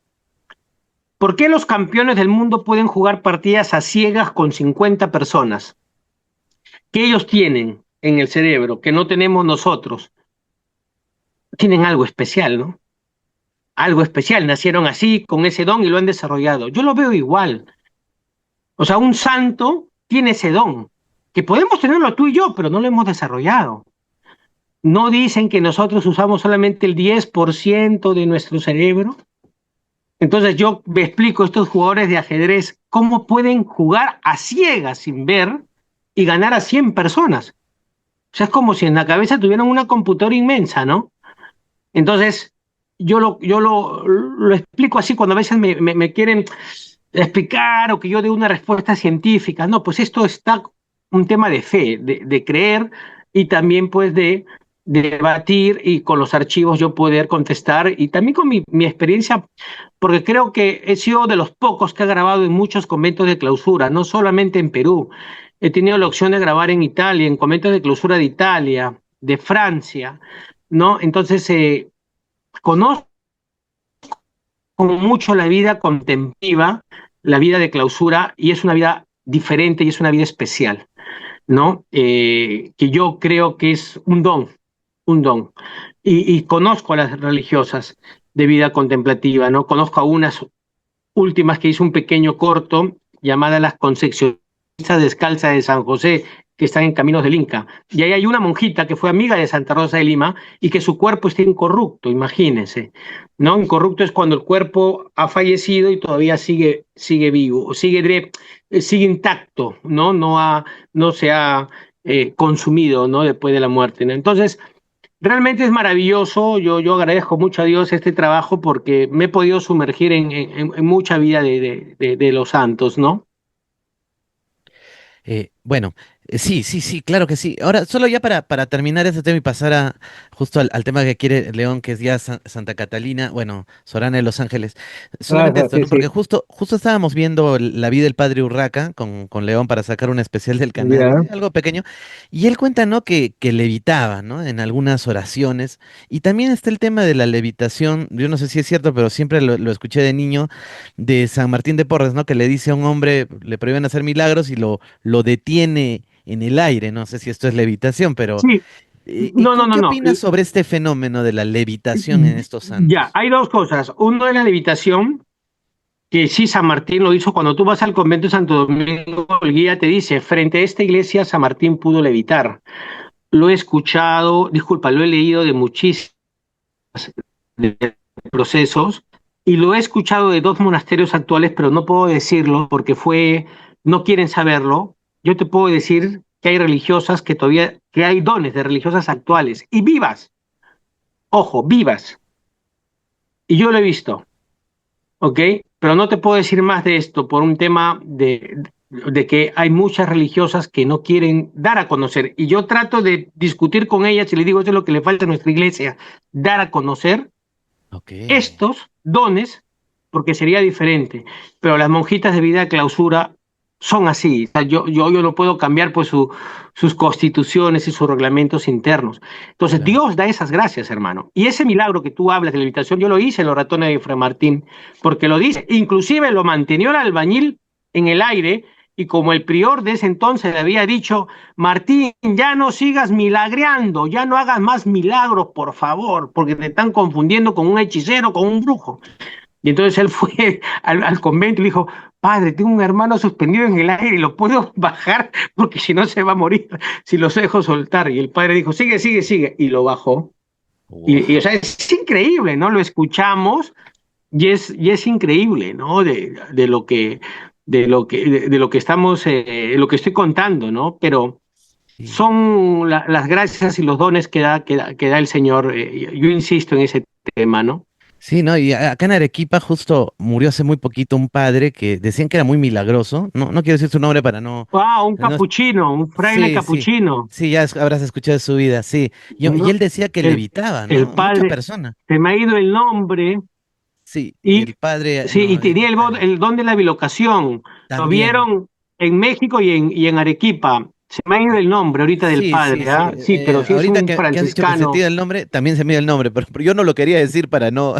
¿Por qué los campeones del mundo pueden jugar partidas a ciegas con 50 personas? ¿Qué ellos tienen en el cerebro que no tenemos nosotros? Tienen algo especial, ¿no? Algo especial, nacieron así, con ese don y lo han desarrollado. Yo lo veo igual. O sea, un santo tiene ese don, que podemos tenerlo tú y yo, pero no lo hemos desarrollado. ¿No dicen que nosotros usamos solamente el 10% de nuestro cerebro? Entonces yo me explico a estos jugadores de ajedrez cómo pueden jugar a ciegas sin ver y ganar a 100 personas. O sea, es como si en la cabeza tuvieran una computadora inmensa, ¿no? Entonces, yo lo explico así cuando a veces me quieren explicar o que yo dé una respuesta científica. No, pues esto está un tema de fe, de creer y también pues de debatir y con los archivos yo poder contestar y también con mi experiencia, porque creo que he sido de los pocos que ha grabado en muchos conventos de clausura, no solamente en Perú. He tenido la opción de grabar en Italia, en conventos de clausura de Italia, de Francia, ¿no? Entonces, conozco mucho la vida contemplativa, la vida de clausura, y es una vida diferente y es una vida especial, ¿no? Que yo creo que es un don, un don. Y conozco a las religiosas de vida contemplativa, ¿no? Conozco a unas últimas que hizo un pequeño corto llamada Las Concepcionistas Descalzas de San José, que están en Caminos del Inca. Y ahí hay una monjita que fue amiga de Santa Rosa de Lima y que su cuerpo está incorrupto, imagínense. ¿No? Incorrupto es cuando el cuerpo ha fallecido y todavía sigue vivo, sigue intacto, ¿no? No se ha consumido, ¿no? Después de la muerte, ¿no? Entonces, realmente es maravilloso, yo agradezco mucho a Dios este trabajo porque me he podido sumergir en mucha vida de los santos, ¿no? Bueno, sí, sí, sí, claro que sí. Ahora, solo ya para terminar este tema y pasar justo al tema que quiere León, que es ya Santa Catalina, bueno, Sorana de Los Ángeles. Solamente Ajá, esto, sí, ¿no? Porque sí. justo estábamos viendo la vida del padre Urraca con León para sacar un especial del canal, Ya. algo pequeño, y él cuenta, ¿no? Que levitaba, ¿no? En algunas oraciones. Y también está el tema de la levitación, yo no sé si es cierto, pero siempre lo escuché de niño, de San Martín de Porres, ¿no? Que le dice a un hombre, le prohíben hacer milagros y lo detiene en el aire. No sé si esto es levitación, pero Sí, ¿y no, no, no, qué no. opinas sobre este fenómeno de la levitación en estos Ya, santos? hay dos cosas. Uno es la levitación, que sí San Martín lo hizo. Cuando tú vas al convento de Santo Domingo, el guía te dice, frente a esta iglesia San Martín pudo levitar. Lo he escuchado, disculpa, lo he leído de muchísimos procesos y lo he escuchado de dos monasterios actuales, pero no puedo decirlo porque no quieren saberlo. Yo te puedo decir que hay religiosas que todavía, que hay dones de religiosas actuales y vivas ojo, vivas, y yo lo he visto, ¿ok? Pero no te puedo decir más de esto por un tema de que hay muchas religiosas que no quieren dar a conocer, y yo trato de discutir con ellas y le digo, eso es lo que le falta a nuestra iglesia, dar a conocer Ok, estos dones, porque sería diferente, pero las monjitas de vida de clausura son así. O sea, yo no puedo cambiar pues sus constituciones y sus reglamentos internos. Entonces claro. Dios da esas gracias, hermano. Y ese milagro que tú hablas de la levitación, yo lo hice en los ratones de Fray Martín, porque lo dice, inclusive lo mantenió el albañil en el aire, y como el prior de ese entonces le había dicho, Martín, ya no sigas milagreando, ya no hagas más milagros, por favor, porque te están confundiendo con un hechicero, con un brujo. Y entonces él fue al convento y dijo, padre, tengo un hermano suspendido en el aire y lo puedo bajar porque si no se va a morir, si los dejo soltar. Y el padre dijo, sigue, sigue, sigue. Y lo bajó. O sea, es increíble, ¿no? Lo escuchamos y es increíble, ¿no? De lo que estamos, lo que estoy contando, ¿no? Pero Sí. son las gracias y los dones que da el Señor. Yo insisto en ese tema, ¿no? Sí, no, y acá en Arequipa justo murió hace muy poquito un padre que decían que era muy milagroso. No, no quiero decir su nombre para no, Ah, un no- capuchino, un fraile Sí, sí, capuchino, sí, ya habrás escuchado de su vida, sí. Y ¿no? él decía que El, levitaba, el ¿no? Mucha padre, persona. se me ha ido el nombre, Sí, y y el padre, sí, y no, tenía era el don de la bilocación. Lo también. vieron en México y en Arequipa. Se me ha ido el nombre ahorita del Sí, sí, padre, sí. ¿ah? Sí, pero sí es Ahorita un que has dicho que se te franciscano. iba el nombre, también se me iba el nombre, pero yo no lo quería decir para no,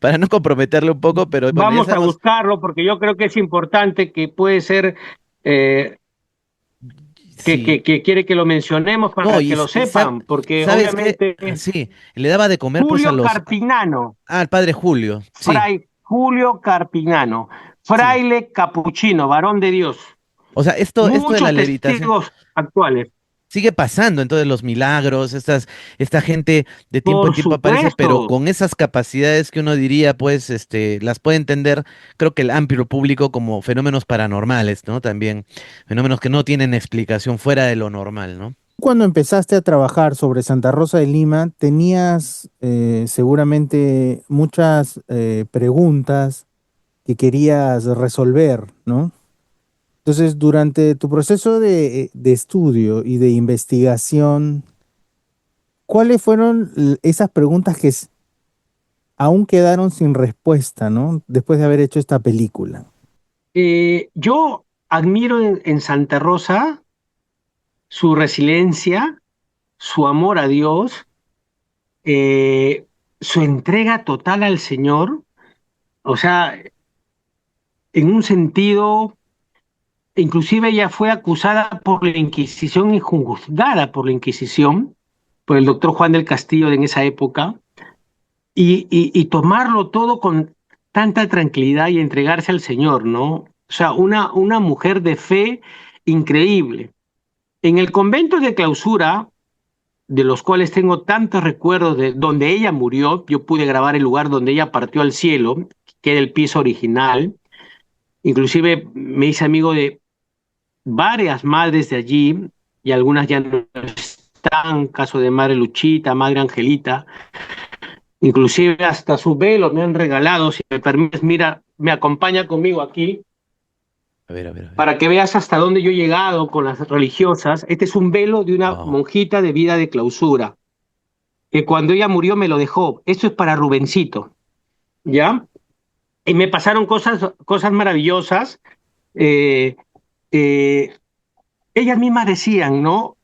para no comprometerle un poco, pero bueno, ya Vamos a sabemos, buscarlo porque yo creo que es importante, que puede ser eh, sí. que quiere que lo mencionemos No, para que lo sepan, porque ¿sabes qué? obviamente Sí, le daba de comer pues a Julio los, Carpignano, al padre Julio, sí, Fray Julio Carpignano, sí. fraile capuchino, varón de Dios, O sea, esto de la muchos levitación testigos actuales, sigue pasando, entonces los milagros, esta gente de tiempo en por tiempo aparece, pero supuesto. con esas capacidades que uno diría, pues, las puede entender, creo que el amplio público como fenómenos paranormales, ¿no? También, fenómenos que no tienen explicación fuera de lo normal, ¿no? Cuando empezaste a trabajar sobre Santa Rosa de Lima, tenías seguramente muchas preguntas que querías resolver, ¿no? Entonces, durante tu proceso de estudio y de investigación, ¿cuáles fueron esas preguntas que aún quedaron sin respuesta, ¿no? Después de haber hecho esta película. Yo admiro en Santa Rosa su resiliencia, su amor a Dios, eh, su entrega total al Señor, o sea, en un sentido, inclusive ella fue acusada por la Inquisición y juzgada por la Inquisición, por el doctor Juan del Castillo en esa época, y tomarlo todo con tanta tranquilidad y entregarse al Señor, ¿no? O sea, una mujer de fe increíble. En el convento de clausura, de los cuales tengo tantos recuerdos de donde ella murió, yo pude grabar el lugar donde ella partió al cielo, que era el piso original. Inclusive me hice amigo de varias madres de allí, y algunas ya no están, caso de Madre Luchita, Madre Angelita, inclusive hasta sus velos me han regalado, si me permites, mira, me acompaña conmigo aquí A ver, a ver, a ver. para que veas hasta dónde yo he llegado con las religiosas. Este es un velo de una Wow. monjita de vida de clausura, que cuando ella murió me lo dejó. Esto es para Rubencito, ¿ya? Y me pasaron cosas maravillosas. Eh, eh, Ellas mismas decían, ¿no?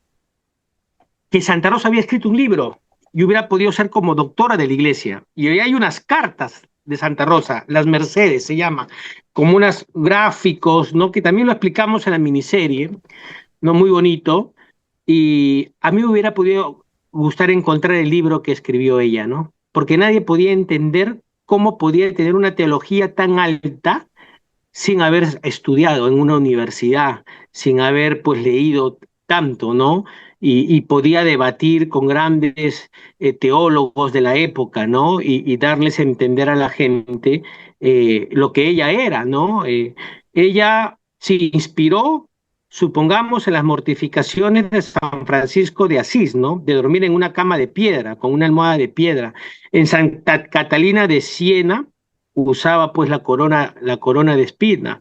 Que Santa Rosa había escrito un libro y hubiera podido ser como doctora de la iglesia. Y hoy hay unas cartas de Santa Rosa, las Mercedes se llama, como unos gráficos, ¿no? Que también lo explicamos en la miniserie, ¿no? Muy bonito. Y a mí me hubiera podido gustar encontrar el libro que escribió ella, ¿no? Porque nadie podía entender cómo podía tener una teología tan alta sin haber estudiado en una universidad, sin haber pues leído tanto, ¿no? Y podía debatir con grandes teólogos de la época, ¿no? Y darles a entender a la gente lo que ella era, ¿no? Ella se inspiró supongamos en las mortificaciones de San Francisco de Asís, ¿no? De dormir en una cama de piedra, con una almohada de piedra. En Santa Catalina de Siena usaba pues la corona de espina,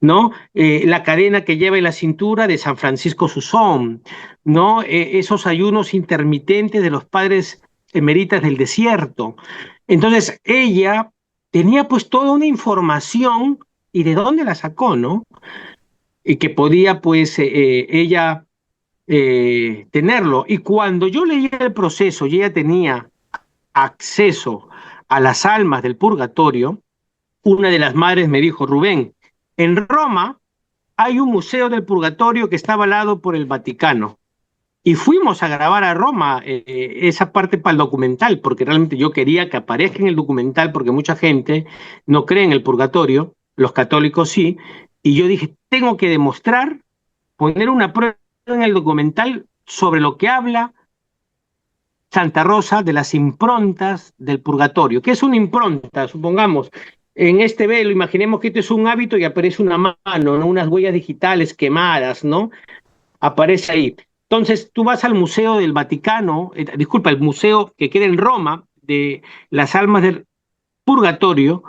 ¿no? La cadena que lleva en la cintura de San Francisco Susón, ¿no? Esos ayunos intermitentes de los padres emeritas del desierto. Entonces, ella tenía pues toda una información, y de dónde la sacó, ¿no? Y que podía pues ella tenerlo. Y cuando yo leía el proceso y ella tenía acceso a las almas del purgatorio, una de las madres me dijo: Rubén, en Roma hay un museo del purgatorio que está avalado por el Vaticano. Y fuimos a grabar a Roma esa parte para el documental, porque realmente yo quería que aparezca en el documental, porque mucha gente no cree en el purgatorio, los católicos sí, y yo dije, tengo que demostrar, poner una prueba en el documental sobre lo que habla Santa Rosa de las improntas del purgatorio. ¿Qué es una impronta? Supongamos, en este velo, imaginemos que esto es un hábito y aparece una mano, ¿no? Unas huellas digitales quemadas, ¿no? Aparece ahí. Entonces, tú vas al Museo del Vaticano, disculpa, el museo que queda en Roma, de las almas del purgatorio,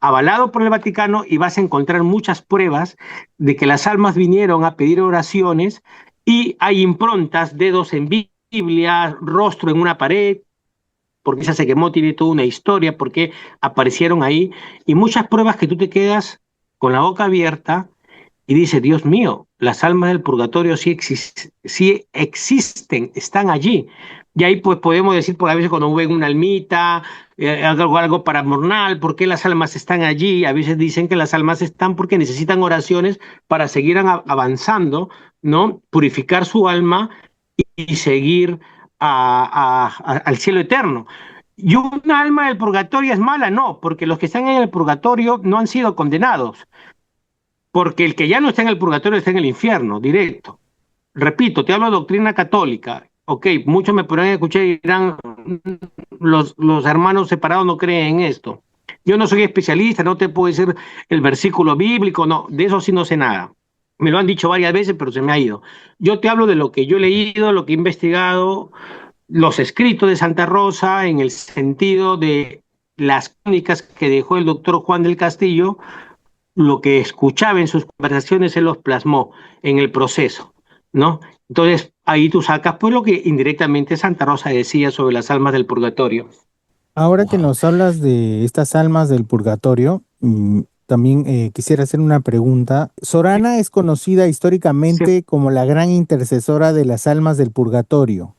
avalado por el Vaticano, y vas a encontrar muchas pruebas de que las almas vinieron a pedir oraciones, y hay improntas, dedos en Biblia, rostro en una pared, porque esa se quemó, tiene toda una historia, porque aparecieron ahí, y muchas pruebas que tú te quedas con la boca abierta y dices, Dios mío, las almas del purgatorio sí existen, están allí. Y ahí pues podemos decir, por a veces cuando ven una almita, algo paranormal, ¿por qué las almas están allí? A veces dicen que las almas están porque necesitan oraciones para seguir avanzando, ¿no? Purificar su alma y seguir al cielo eterno. ¿Y una alma del purgatorio es mala? No, porque los que están en el purgatorio no han sido condenados, porque el que ya no está en el purgatorio está en el infierno, directo. Repito, te hablo de doctrina católica. Ok, muchos me podrán escuchar y dirán, los hermanos separados no creen en esto. Yo no soy especialista, no te puedo decir el versículo bíblico, no, de eso sí no sé nada. Me lo han dicho varias veces, pero se me ha ido. Yo te hablo de lo que yo he leído, lo que he investigado, los escritos de Santa Rosa, en el sentido de las crónicas que dejó el doctor Juan del Castillo. Lo que escuchaba en sus conversaciones se los plasmó en el proceso, ¿no? Entonces, ahí tú sacas pues lo que indirectamente Santa Rosa decía sobre las almas del purgatorio. Ahora que nos hablas de estas almas del purgatorio, también quisiera hacer una pregunta. Sorana es conocida Sí. históricamente como la gran intercesora de las almas del purgatorio.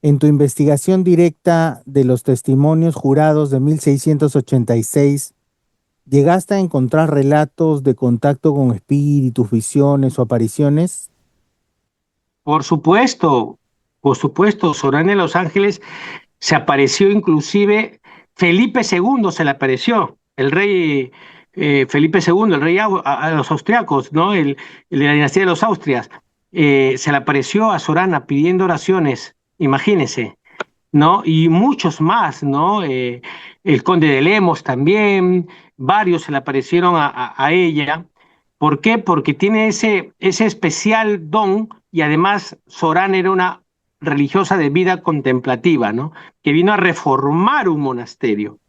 En tu investigación directa de los testimonios jurados de 1686, ¿llegaste a encontrar relatos de contacto con espíritus, visiones o apariciones? Por supuesto, Sorana de los Ángeles se apareció, inclusive Felipe II se le apareció, el rey Felipe II, el rey a los austriacos, ¿no? El de la dinastía de los Austrias, se le apareció a Sorana pidiendo oraciones, imagínese, ¿no? Y muchos más, ¿no? El conde de Lemos también, varios se le aparecieron a ella. ¿Por qué? Porque tiene ese especial don, y además Sorana era una religiosa de vida contemplativa, ¿no? Que vino a reformar un monasterio.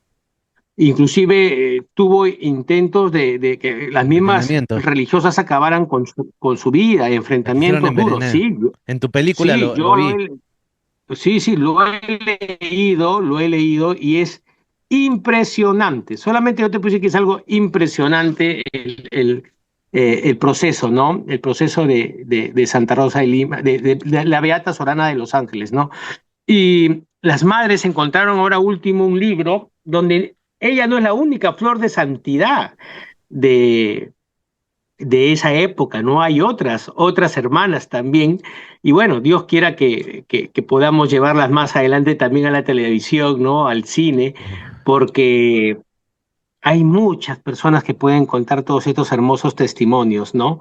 Inclusive tuvo intentos de que las mismas Envenenamiento. religiosas acabaran con su vida, La quisieron enfrentamientos duros. envenenar. Sí, En tu película sí, lo vi. sí, lo he leído y es impresionante. Solamente yo te puse que es algo impresionante el proceso, ¿no? El proceso de Santa Rosa de Lima, de la Beata Sorana de los Ángeles, ¿no? Y las madres encontraron ahora último un libro donde ella no es la única flor de santidad de, de esa época, ¿no? Hay otras hermanas también, y bueno, Dios quiera que podamos llevarlas más adelante también a la televisión, ¿no? Al cine, porque hay muchas personas que pueden contar todos estos hermosos testimonios, ¿no?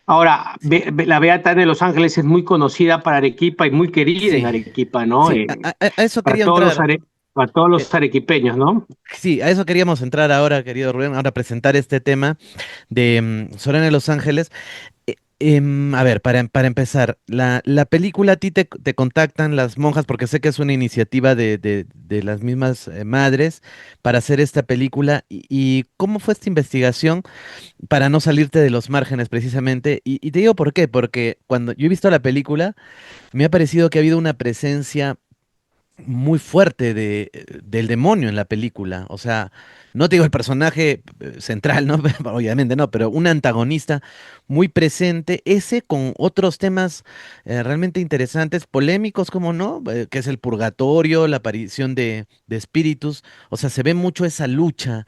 Ahora, la Beata de Los Ángeles es muy conocida para Arequipa y muy querida en Sí, Arequipa, ¿no? sí, a eso Para quería todos entrar. para todos Eh, los arequipeños, ¿no? sí, a eso queríamos entrar ahora, querido Rubén, ahora presentar este tema de Sorana de los Ángeles. A ver, para empezar, la película a ti te contactan las monjas porque sé que es una iniciativa de las mismas madres para hacer esta película. Y ¿cómo fue esta investigación para no salirte de los márgenes precisamente? Y te digo por qué, porque cuando yo he visto la película, me ha parecido que ha habido una presencia muy fuerte del demonio en la película. O sea, no te digo el personaje central, ¿no? Obviamente no, pero un antagonista muy presente, ese con otros temas realmente interesantes, polémicos, como no, que es el purgatorio, la aparición de espíritus. O sea, se ve mucho esa lucha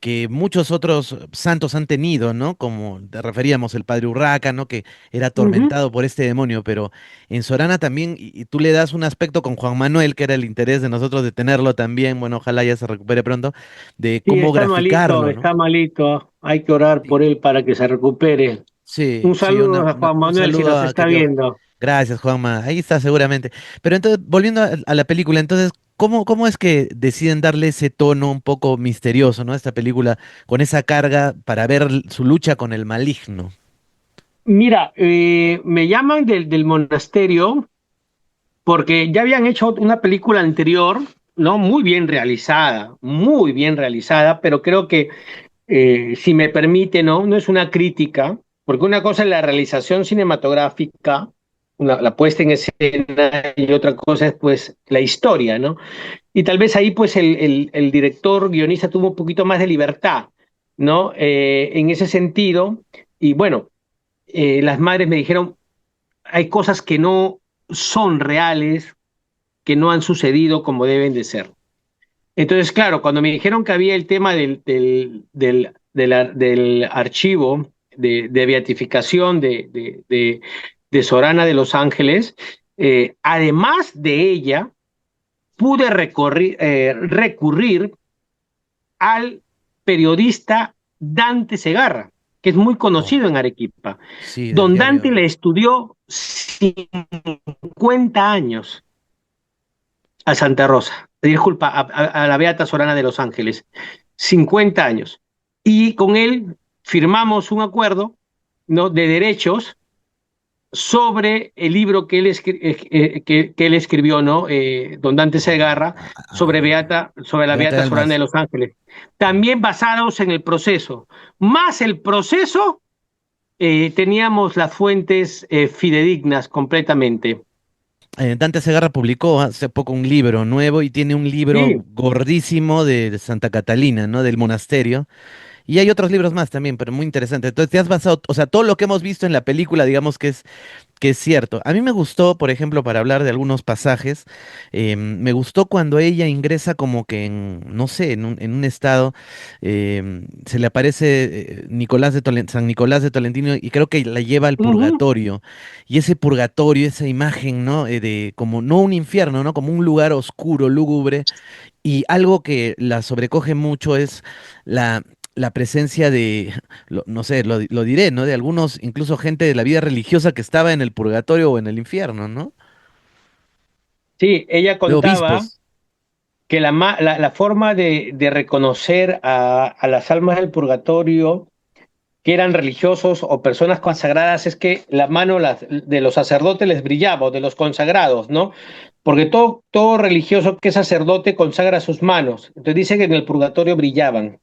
que muchos otros santos han tenido, ¿no? Como te referíamos, el padre Urraca, ¿no? Que era Ujú. atormentado por este demonio, pero en Sorana también, y tú le das un aspecto con Juan Manuel, que era el interés de nosotros de tenerlo también, bueno, ojalá ya se recupere pronto, de Sí, cómo graficarlo, ¿no? está malito, hay que orar Sí, por él para que se recupere. sí, Un sí, saludo a Juan un Manuel si saludo nos a está que Dios. viendo. Gracias, Juanma, ahí está seguramente. Pero entonces, volviendo a la película, entonces, ¿cómo es que deciden darle ese tono un poco misterioso, ¿no? A esta película, con esa carga para ver su lucha con el maligno? Mira, me llaman del monasterio porque ya habían hecho una película anterior, ¿no? Muy bien realizada, pero creo que, si me permite, ¿no? No es una crítica, porque una cosa es la realización cinematográfica, la puesta en escena, y otra cosa es pues la historia, ¿no? Y tal vez ahí pues el director guionista tuvo un poquito más de libertad, ¿no? En ese sentido, y bueno, las madres me dijeron, hay cosas que no son reales, que no han sucedido como deben de ser. Entonces, claro, cuando me dijeron que había el tema del archivo de beatificación de Sorana de los Ángeles, además de ella, pude recurrir al periodista Dante Segarra, que es muy Oh, conocido en Arequipa. sí, del Don Dante diario. le estudió 50 años a Santa Rosa, disculpa, a la Beata Sorana de los Ángeles, 50 años. Y con él firmamos un acuerdo, ¿no? De derechos sobre el libro que él escribió, ¿no? Don Dante Segarra, sobre la Beata de Beata Sorana de Almas. los Ángeles. También basados en el proceso. Más el proceso, teníamos las fuentes fidedignas completamente. Dante Segarra publicó hace poco un libro nuevo y tiene un libro Sí. gordísimo de Santa Catalina, ¿no? Del monasterio. Y hay otros libros más también, pero muy interesante. Entonces te has basado, o sea, todo lo que hemos visto en la película, digamos que es cierto. A mí me gustó, por ejemplo, para hablar de algunos pasajes, me gustó cuando ella ingresa como que en, no sé, en un estado, se le aparece San Nicolás de Tolentino y creo que la lleva al Ujú. purgatorio. Y ese purgatorio, esa imagen, ¿no? De como, no un infierno, ¿no? Como un lugar oscuro, lúgubre. Y algo que la sobrecoge mucho es la, la presencia de, no sé, lo diré, ¿no? De algunos, incluso gente de la vida religiosa que estaba en el purgatorio o en el infierno, ¿no? Sí, ella De contaba obispos. que la forma de reconocer a las almas del purgatorio, que eran religiosos o personas consagradas, es que la mano de los sacerdotes les brillaba, o de los consagrados, ¿no? Porque todo religioso que es sacerdote consagra sus manos. Entonces dice que en el purgatorio brillaban.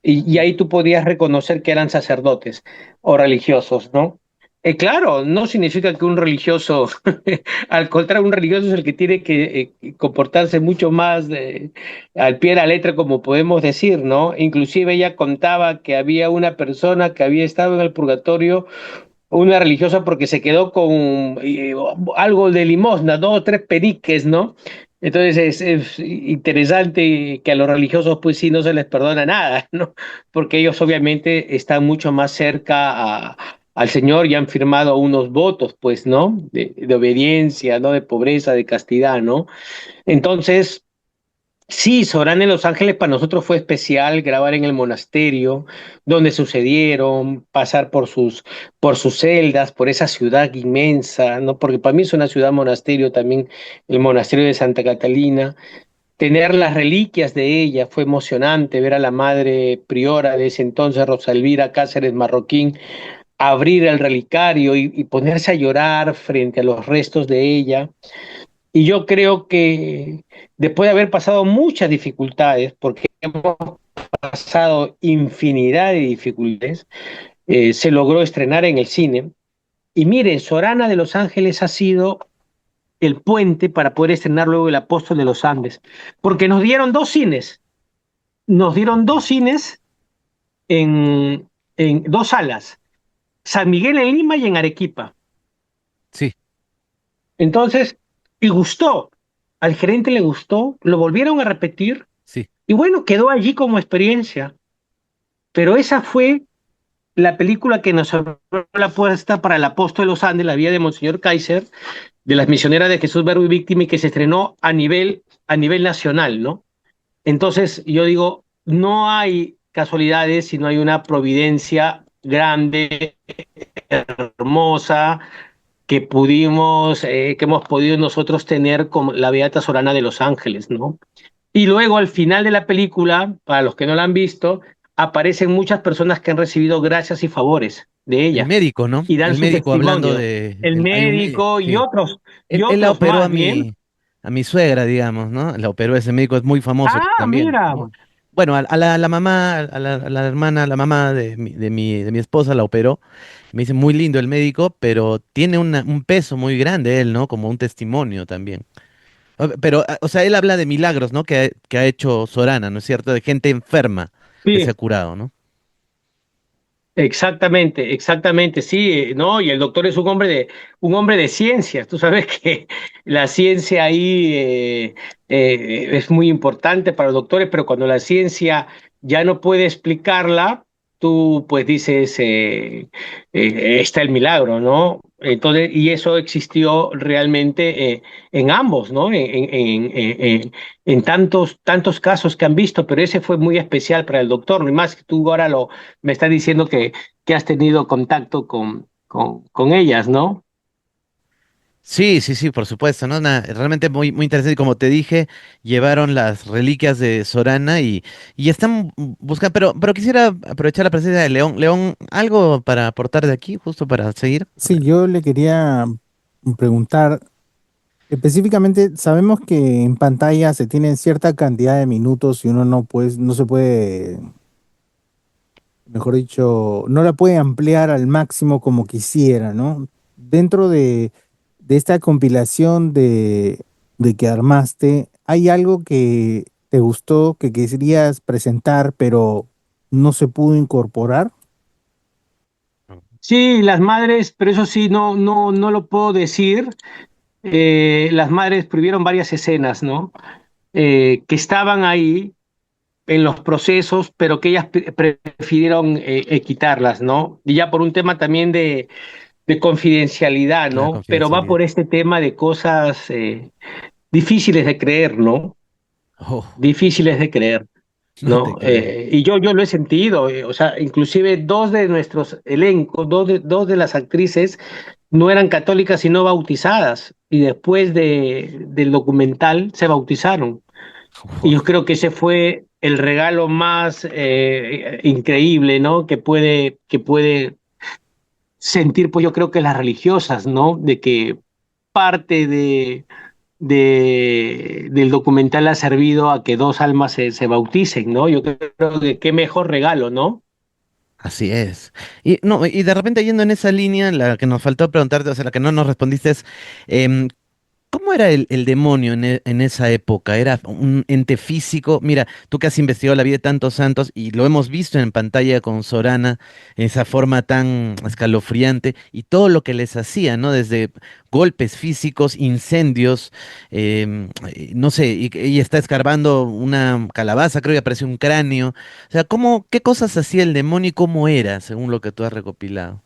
Y ahí tú podías reconocer que eran sacerdotes o religiosos, ¿no? Claro, no significa que un religioso, al contrario, un religioso es el que tiene que comportarse mucho más al pie de la letra, como podemos decir, ¿no? Inclusive ella contaba que había una persona que había estado en el purgatorio, una religiosa, porque se quedó con algo de limosna, dos o tres peniques, ¿no? Entonces es interesante que a los religiosos pues sí no se les perdona nada, ¿no? Porque ellos obviamente están mucho más cerca al Señor y han firmado unos votos, pues, ¿no? De obediencia, ¿no? De pobreza, de castidad, ¿no? Entonces, sí, Során en Los Ángeles para nosotros fue especial grabar en el monasterio, donde sucedieron, pasar por sus celdas, por esa ciudad inmensa, ¿no? Porque para mí es una ciudad monasterio también, el monasterio de Santa Catalina. Tener las reliquias de ella fue emocionante, ver a la madre priora de ese entonces, Rosa Elvira Cáceres Marroquín, abrir el relicario y ponerse a llorar frente a los restos de ella. Y yo creo que después de haber pasado muchas dificultades, porque hemos pasado infinidad de dificultades, se logró estrenar en el cine. Y miren, Sorana de Los Ángeles ha sido el puente para poder estrenar luego El Apóstol de los Andes, porque nos dieron dos cines en dos salas, San Miguel en Lima y en Arequipa. Sí, Entonces, y gustó, al gerente le gustó, lo volvieron a repetir sí. y bueno, quedó allí como experiencia. Pero esa fue la película que nos abrió la puerta para El Apóstol de los Andes, la vida de Monseñor Kaiser, de las misioneras de Jesús Verbo y Víctima, y que se estrenó a nivel nacional, ¿no? Entonces, yo digo, no hay casualidades, sino hay una providencia grande, hermosa, que hemos podido nosotros tener con la Beata Sorana de Los Ángeles, ¿no? Y luego al final de la película, para los que no la han visto, aparecen muchas personas que han recibido gracias y favores de El ella médico, ¿no? y dan El su médico hablando testimonio. de... El hay un médico, médico sí. y Él la otros operó más bien. a mi suegra, digamos, ¿no? La operó ese médico, es muy famoso Ah, también, mira. ¿no? Bueno, la mamá, a la hermana, la mamá de mi esposa la operó. Me dice, muy lindo el médico, pero tiene un peso muy grande él, ¿no? Como un testimonio también. Pero, o sea, él habla de milagros, ¿no? Que ha hecho Sorana, ¿no es cierto? De gente enferma que se Sí, ha curado, ¿no? exactamente, exactamente, sí, ¿no? Y el doctor es un hombre de ciencias. Tú sabes que la ciencia ahí es muy importante para los doctores, pero cuando la ciencia ya no puede explicarla, tú pues dices, está el milagro, ¿no? Entonces, y eso existió realmente en ambos, ¿no? En tantos casos que han visto, pero ese fue muy especial para el doctor, ¿no? Y más que tú ahora me estás diciendo que has tenido contacto con ellas, ¿no? Sí, sí, sí, por supuesto, ¿no? Realmente muy, muy interesante. Y como te dije, llevaron las reliquias de Sorana y están buscando, pero quisiera aprovechar la presencia de León. León, ¿algo para aportar de aquí, justo para seguir? Sí, yo le quería preguntar, específicamente, sabemos que en pantalla se tienen cierta cantidad de minutos y uno no se puede, mejor dicho, no la puede ampliar al máximo como quisiera, ¿no? Dentro de esta compilación de que armaste, ¿hay algo que te gustó, que querías presentar, pero no se pudo incorporar? Sí, las madres, pero eso sí, no lo puedo decir. Las madres prohibieron varias escenas, ¿no? Que estaban ahí en los procesos, pero que ellas prefirieron quitarlas, ¿no? Y ya por un tema también de confidencialidad, La ¿no? Pero va confidencialidad. por este tema de cosas difíciles de creer, ¿no? Oh, Difíciles de creer. no te ¿No? creo. Y yo lo he sentido, o sea, inclusive dos de nuestros elencos, dos de las actrices no eran católicas sino bautizadas, y después del documental se bautizaron. Y yo creo que ese fue el regalo más increíble, ¿no? Que puede sentir, pues yo creo que las religiosas, ¿no? De que parte del documental ha servido a que dos almas se bauticen, ¿no? Yo creo que qué mejor regalo, ¿no? Así es. Y no, y de repente yendo en esa línea, la que nos faltó preguntarte, o sea, la que no nos respondiste es, em, ¿cómo era el demonio en esa época? ¿Era un ente físico? Mira, tú que has investigado la vida de tantos santos y lo hemos visto en pantalla con Sorana, esa forma tan escalofriante y todo lo que les hacía, ¿no? Desde golpes físicos, incendios, no sé, y ella está escarbando una calabaza, creo que apareció un cráneo. O sea, qué cosas hacía el demonio y cómo era, según lo que tú has recopilado?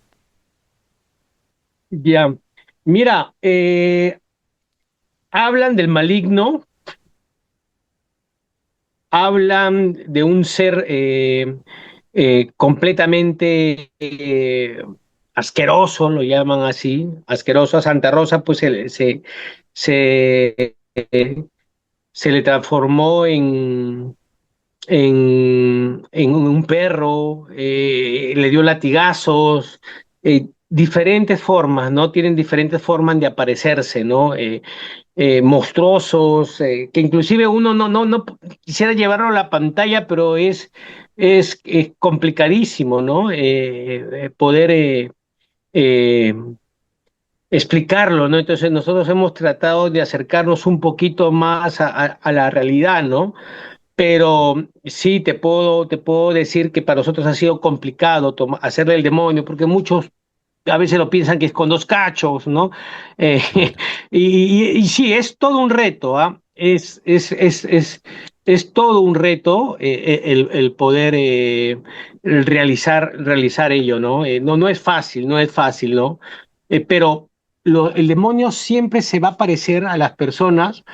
Ya. Mira, hablan del maligno, hablan de un ser completamente asqueroso, lo llaman así, asqueroso. A Santa Rosa, pues se, se le transformó en un perro, le dio latigazos, diferentes formas, ¿no? Tienen diferentes formas de aparecerse, ¿no? Monstruosos, que inclusive uno no quisiera llevarlo a la pantalla, pero es complicadísimo, ¿no? Poder eh, explicarlo, ¿no? Entonces nosotros hemos tratado de acercarnos un poquito más a la realidad, ¿no? Pero sí te puedo decir que para nosotros ha sido complicado hacerle el demonio, porque muchos a veces lo piensan que es con dos cachos, ¿no? Eh, Claro. y sí, es todo un reto, ¿ah? Es todo un reto el poder realizar ello, ¿no? No es fácil, no es fácil, ¿no? Pero el demonio siempre se va a parecer a las personas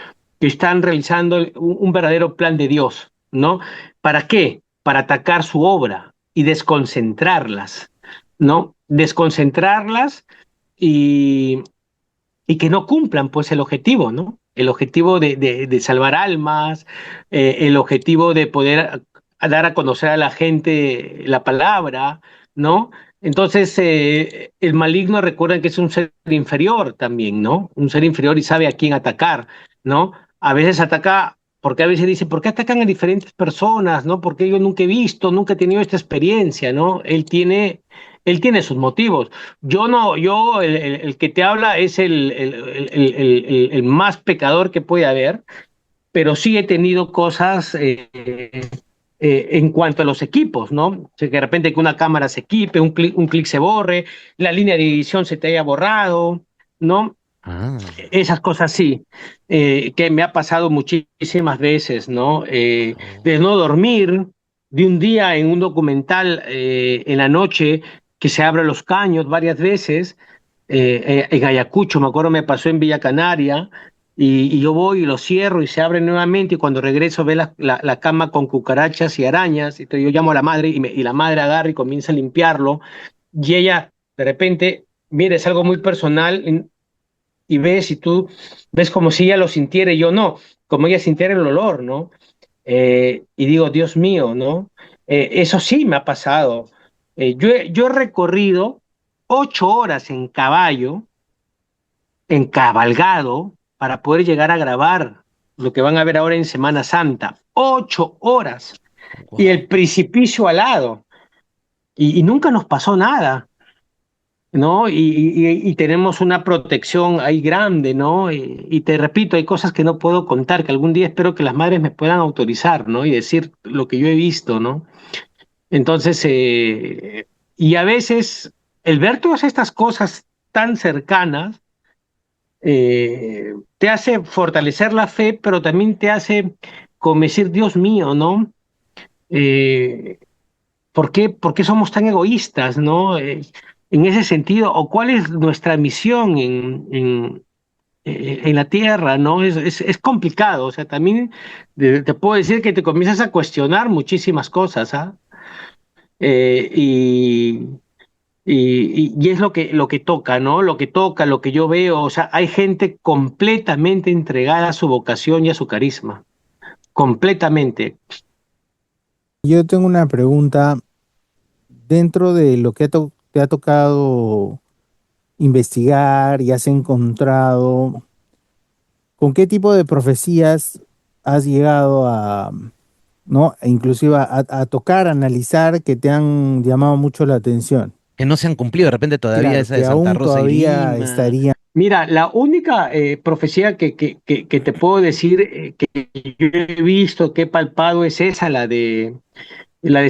que están realizando un verdadero plan de Dios, ¿no? ¿Para qué? Para atacar su obra y desconcentrarlas, ¿no? Desconcentrarlas y, y que no cumplan pues el objetivo, ¿no? El objetivo de salvar almas, el objetivo de poder dar a conocer a la gente la palabra, ¿no? Entonces, el maligno recuerden que es un ser inferior también, ¿no? Un ser inferior y sabe a quién atacar, ¿no? A veces ataca, porque a veces dice, ¿por qué atacan a diferentes personas, ¿no? Porque yo nunca he visto, nunca he tenido esta experiencia, ¿no? Él tiene sus motivos. Yo no, el que te habla es el más pecador que puede haber, pero sí he tenido cosas en cuanto a los equipos, ¿no? O sea, que de repente que una cámara se equipe, un clic se borre, la línea de edición se te haya borrado, ¿no? Ah, Esas cosas sí, que me ha pasado muchísimas veces, ¿no? oh, De no dormir, de un día en un documental en la noche que se abren los caños varias veces, en Ayacucho, me acuerdo, me pasó en Villa Canaria, y yo voy y lo cierro y se abre nuevamente, y cuando regreso ve la cama con cucarachas y arañas, entonces yo llamo a la madre y la madre agarra y comienza a limpiarlo, y ella de repente, mira, es algo muy personal y ves y tú ves como si ella lo sintiera y yo no, como ella sintiera el olor, ¿no? Y digo, Dios mío, ¿no? Eso sí me ha pasado. Yo he recorrido 8 horas en caballo, en cabalgado, para poder llegar a grabar lo que van a ver ahora en Semana Santa. 8 horas. Y wow. el precipicio al lado. Y nunca nos pasó nada. ¿No? Y tenemos una protección ahí grande, ¿no? Y te repito, hay cosas que no puedo contar, que algún día espero que las madres me puedan autorizar, ¿no? Y decir lo que yo he visto, ¿no? Entonces, y a veces el ver todas estas cosas tan cercanas te hace fortalecer la fe, pero también te hace como decir, Dios mío, ¿no? Eh, ¿por qué somos tan egoístas, ¿no? En ese sentido, o cuál es nuestra misión en la Tierra, ¿no? Es complicado, o sea, también te puedo decir que te comienzas a cuestionar muchísimas cosas, ¿ah? Y es lo que toca, ¿no? Lo que toca, lo que yo veo, o sea, hay gente completamente entregada a su vocación y a su carisma, completamente. Yo tengo una pregunta dentro de lo que te ha tocado investigar y has encontrado. ¿Con qué tipo de profecías has llegado a, ¿no? E inclusive a tocar, a analizar que te han llamado mucho la atención? Que no se han cumplido de repente todavía Claro, esa de que Santa aún Rosa y todavía Lima. estarían. Mira, la única profecía que te puedo decir que yo he visto, que he palpado, es esa, la de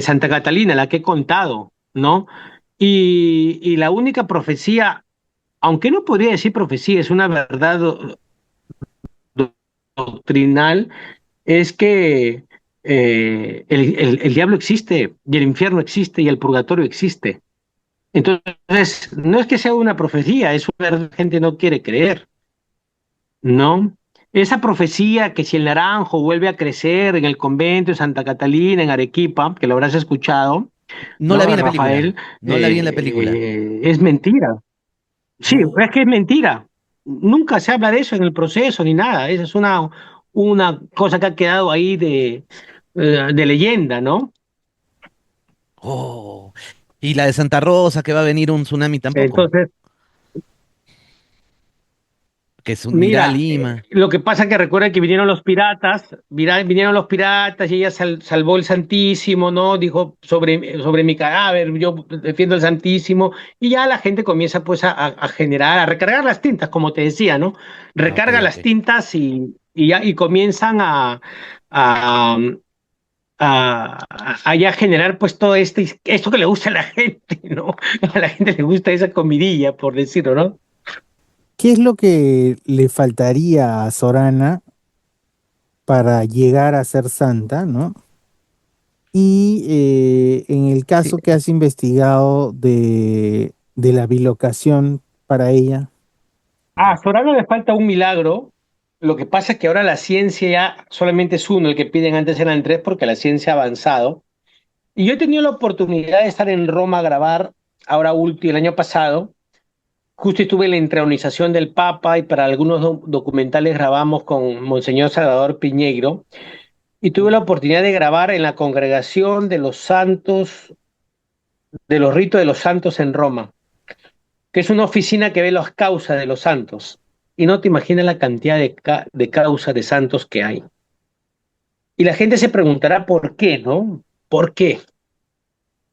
Santa Catalina, la que he contado, ¿no? Y la única profecía, aunque no podría decir profecía, es una verdad doctrinal, es que el diablo existe, y el infierno existe, y el purgatorio existe. Entonces, no es que sea una profecía, es una verdad que la gente no quiere creer. No, esa profecía que si el naranjo vuelve a crecer en el convento de Santa Catalina, en Arequipa, que lo habrás escuchado, No la ¿no? vi en la película. Rafael, No la vi en la película. es mentira. Sí, es Oh, que es mentira. Nunca se habla de eso en el proceso ni nada. Esa es una cosa que ha quedado ahí de leyenda, ¿no? oh. Y la de Santa Rosa, que va a venir un tsunami tampoco, Entonces, que es irá a mira, Lima. lo que pasa es que recuerda que vinieron los piratas, vinieron los piratas y ella salvó el Santísimo, ¿no? Dijo sobre mi cadáver, yo defiendo el Santísimo, y ya la gente comienza pues a generar, a recargar las tintas, como te decía, ¿no? Ah, ok, Recarga ok. las tintas y comienzan a, a ya generar pues todo esto que le gusta a la gente, ¿no? A la gente le gusta esa comidilla, por decirlo, ¿no? ¿Qué es lo que le faltaría a Sorana para llegar a ser santa, ¿no? Y en el Sí, caso que has investigado de la bilocación para ella, A Sorano le falta un milagro. Lo que pasa es que ahora la ciencia ya solamente es uno, el que piden antes eran tres porque la ciencia ha avanzado. Y yo he tenido la oportunidad de estar en Roma a grabar, ahora último, el año pasado. Justo estuve en la entronización del Papa y para algunos documentales grabamos con Monseñor Salvador Piñeiro. Y tuve la oportunidad de grabar en la congregación de los santos, de los ritos de los santos en Roma, que es una oficina que ve las causas de los santos. Y no te imaginas la cantidad de causas de santos que hay. Y la gente se preguntará por qué, ¿no? ¿Por qué?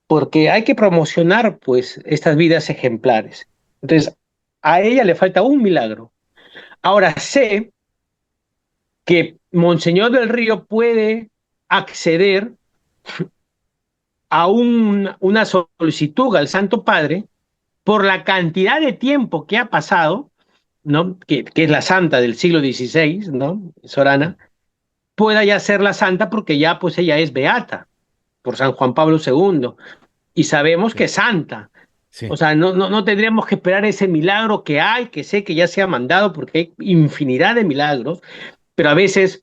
Porque hay que promocionar, pues, estas vidas ejemplares. Entonces, a ella le falta un milagro. Ahora sé que Monseñor del Río puede acceder a una solicitud al Santo Padre por la cantidad de tiempo que ha pasado, ¿no? Que es la santa del siglo XVI, ¿no? Sorana, pueda ya ser la santa porque ya pues ella es beata por San Juan Pablo II y sabemos que sí, es santa. sí. O sea, no tendríamos que esperar ese milagro que hay, que sé que ya se ha mandado porque hay infinidad de milagros, pero a veces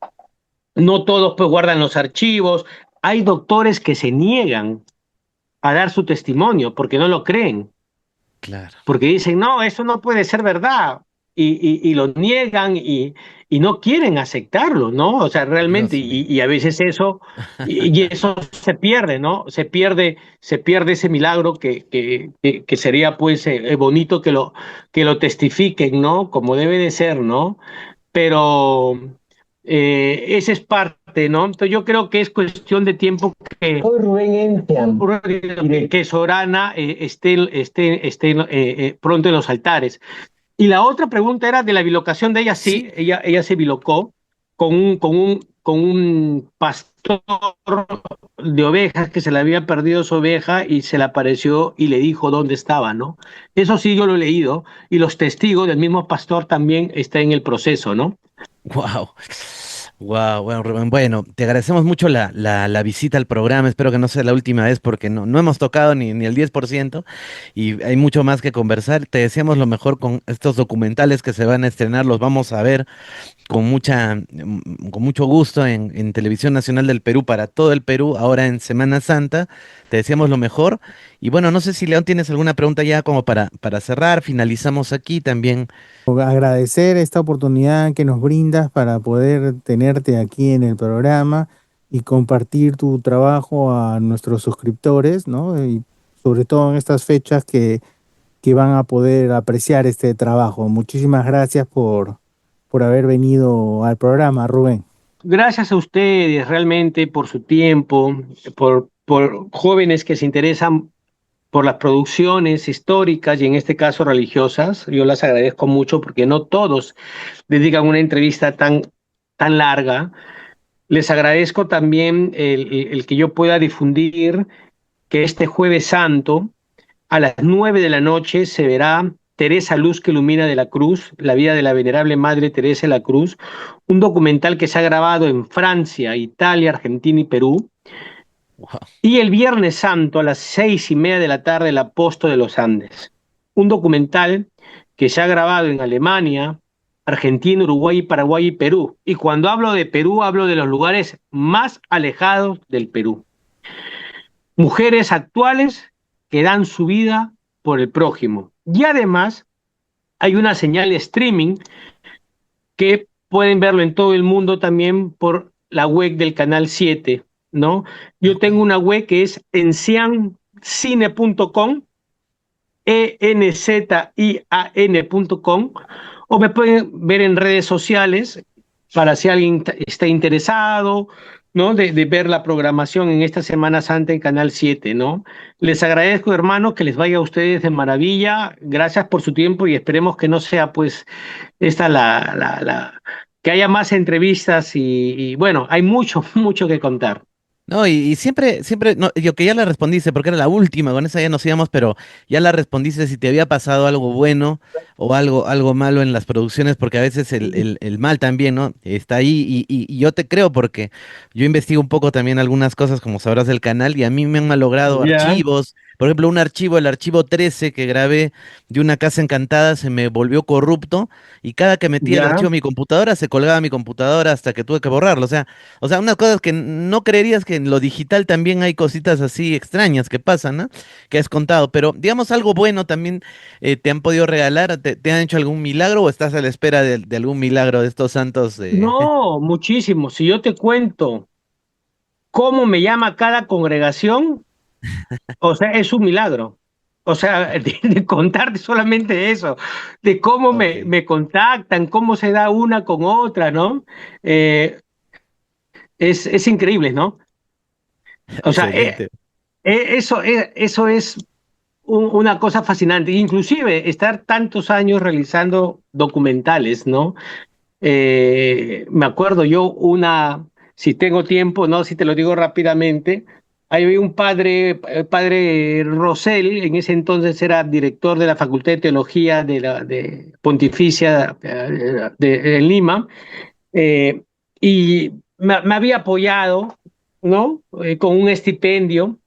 no todos pues guardan los archivos. Hay doctores que se niegan a dar su testimonio porque no lo creen, Claro. porque dicen, no, eso no puede ser verdad, y lo niegan y no quieren aceptarlo, ¿no? O sea, realmente, Dios mío. y a veces eso, y eso se pierde, ¿no? Se pierde ese milagro que sería pues bonito que lo testifiquen, ¿no? Como debe de ser, ¿no? Pero esa es parte, ¿no? Entonces yo creo que es cuestión de tiempo que Soy Rubén Entian. Que Sorana esté pronto en los altares. Y la otra pregunta era de la bilocación de ella, Sí, sí, ella se bilocó con un pastor de ovejas que se le había perdido su oveja y se le apareció y le dijo dónde estaba, ¿no? Eso sí yo lo he leído y los testigos del mismo pastor también está en el proceso, ¿no? wow. Wow, bueno, Rubén, bueno, te agradecemos mucho la visita al programa. Espero que no sea la última vez porque no hemos tocado ni el 10% y hay mucho más que conversar. Te deseamos lo mejor con estos documentales que se van a estrenar, los vamos a ver con mucho gusto en Televisión Nacional del Perú para todo el Perú, ahora en Semana Santa. Te deseamos lo mejor. Y bueno, no sé si León tienes alguna pregunta ya como para cerrar. Finalizamos aquí también. agradecer esta oportunidad que nos brindas para poder tenerte aquí en el programa y compartir tu trabajo a nuestros suscriptores, ¿no? Y sobre todo en estas fechas que van a poder apreciar este trabajo. Muchísimas gracias por haber venido al programa, Rubén. Gracias a ustedes realmente por su tiempo, por jóvenes que se interesan por las producciones históricas y en este caso religiosas. Yo las agradezco mucho porque no todos dedican una entrevista tan larga. Les agradezco también el que yo pueda difundir que este Jueves Santo a las 9 de la noche se verá Teresa Luz que ilumina de la Cruz, la vida de la venerable Madre Teresa de la Cruz, un documental que se ha grabado en Francia, Italia, Argentina y Perú. Wow, Y el Viernes Santo a las 6:30 de la tarde, el Apóstol de los Andes, un documental que se ha grabado en Alemania, Argentina, Uruguay, Paraguay y Perú. Y cuando hablo de Perú, hablo de los lugares más alejados del Perú. Mujeres actuales que dan su vida por el prójimo. Y además hay una señal de streaming que pueden verlo en todo el mundo también por la web del Canal 7, ¿no? Yo ok. tengo una web que es enzian.com, enzian.com, o me pueden ver en redes sociales para si alguien está interesado, ¿no? De ver la programación en esta Semana Santa en Canal 7, ¿no? Les agradezco, hermano, que les vaya a ustedes de maravilla. Gracias por su tiempo y esperemos que no sea, pues, esta que haya más entrevistas y bueno, hay mucho, mucho que contar. No, y siempre, no, yo que ya la respondiste, porque era la última, con esa ya nos íbamos, pero ya la respondiste si te había pasado algo bueno o algo malo en las producciones, porque a veces el mal también, ¿no? Está ahí, y yo te creo, porque yo investigo un poco también algunas cosas, como sabrás, del canal, y a mí me han malogrado Ya, archivos. Por ejemplo, un archivo, el archivo 13 que grabé de una casa encantada, se me volvió corrupto, y cada que metía el ya, archivo a mi computadora, se colgaba mi computadora hasta que tuve que borrarlo. O sea, unas cosas que no creerías, que en lo digital también hay cositas así extrañas que pasan, ¿no? Que has contado, pero digamos algo bueno también, te han podido regalar, te han hecho algún milagro, o estás a la espera de algún milagro de estos santos. no, muchísimo. Si yo te cuento cómo me llama cada congregación, o sea, es un milagro. O sea, de contarte solamente eso, de cómo Ok, me contactan, cómo se da una con otra, ¿no? Eh, es increíble, ¿no? O sea, excelente. eso es una cosa fascinante. Inclusive estar tantos años realizando documentales, ¿no? Me acuerdo yo si tengo tiempo, ¿no? Si te lo digo rápidamente, hay un padre, el padre Rosell, en ese entonces era director de la Facultad de Teología de Pontificia en Lima, eh, y me había apoyado, ¿no? Con un estipendio,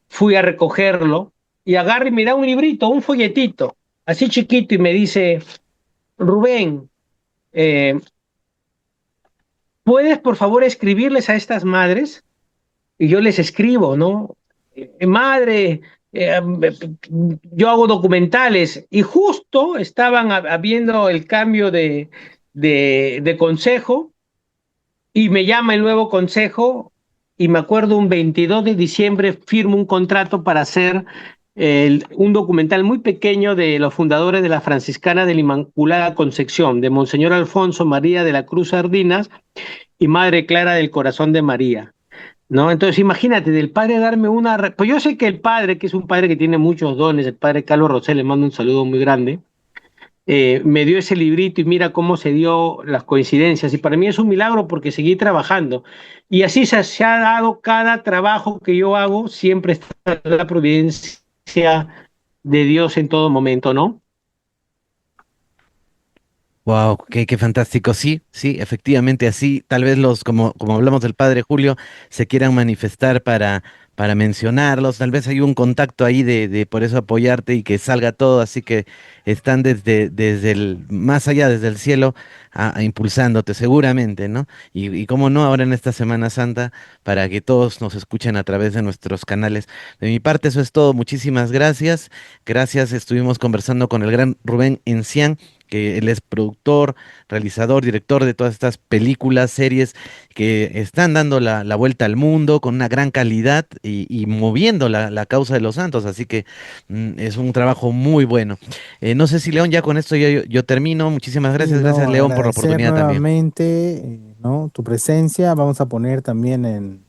fui a recogerlo y agarra y me da un librito, un folletito, así chiquito, y me dice, Rubén, eh, ¿puedes por favor escribirles a estas madres? Y yo les escribo, ¿no? Madre, eh, yo hago documentales y justo estaban habiendo el cambio de consejo y me llama el nuevo consejo y me acuerdo un 22 de diciembre firmo un contrato para hacer un documental muy pequeño de los fundadores de la Franciscana de la Inmaculada Concepción, de Monseñor Alfonso María de la Cruz Sardinas y Madre Clara del Corazón de María, ¿no? Entonces imagínate, del padre darme Pues yo sé que el padre, que es un padre que tiene muchos dones, el padre Carlos Rosell, le mando un saludo muy grande, me dio ese librito y mira cómo se dio las coincidencias. Y para mí es un milagro porque seguí trabajando. Y así se ha dado cada trabajo que yo hago, siempre está la providencia de Dios en todo momento, ¿no? Wow, qué fantástico. Sí, sí, efectivamente, así tal vez como hablamos del padre Julio, se quieran manifestar para mencionarlos. Tal vez hay un contacto ahí de por eso apoyarte y que salga todo. Así que están desde el más allá, desde el cielo, a impulsándote, seguramente, ¿no? Y cómo no, ahora en esta Semana Santa, para que todos nos escuchen a través de nuestros canales. De mi parte, eso es todo. Muchísimas gracias. Gracias. Estuvimos conversando con el gran Rubén Encián, que él es productor, realizador, director de todas estas películas, series que están dando la vuelta al mundo con una gran calidad, y moviendo la causa de los santos. Así que es un trabajo muy bueno. No sé si, León, ya con esto yo termino. Muchísimas Y gracias. no, Gracias, León, por la agradecer oportunidad también. nuevamente, ¿no? Tu presencia. Vamos a poner también en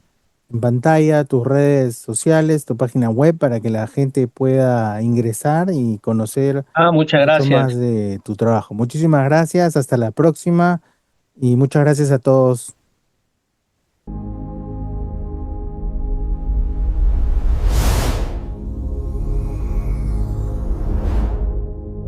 pantalla tus redes sociales, tu página web para que la gente pueda ingresar y conocer Ah, muchas mucho más gracias. de tu trabajo. Muchísimas gracias, hasta la próxima y muchas gracias a todos.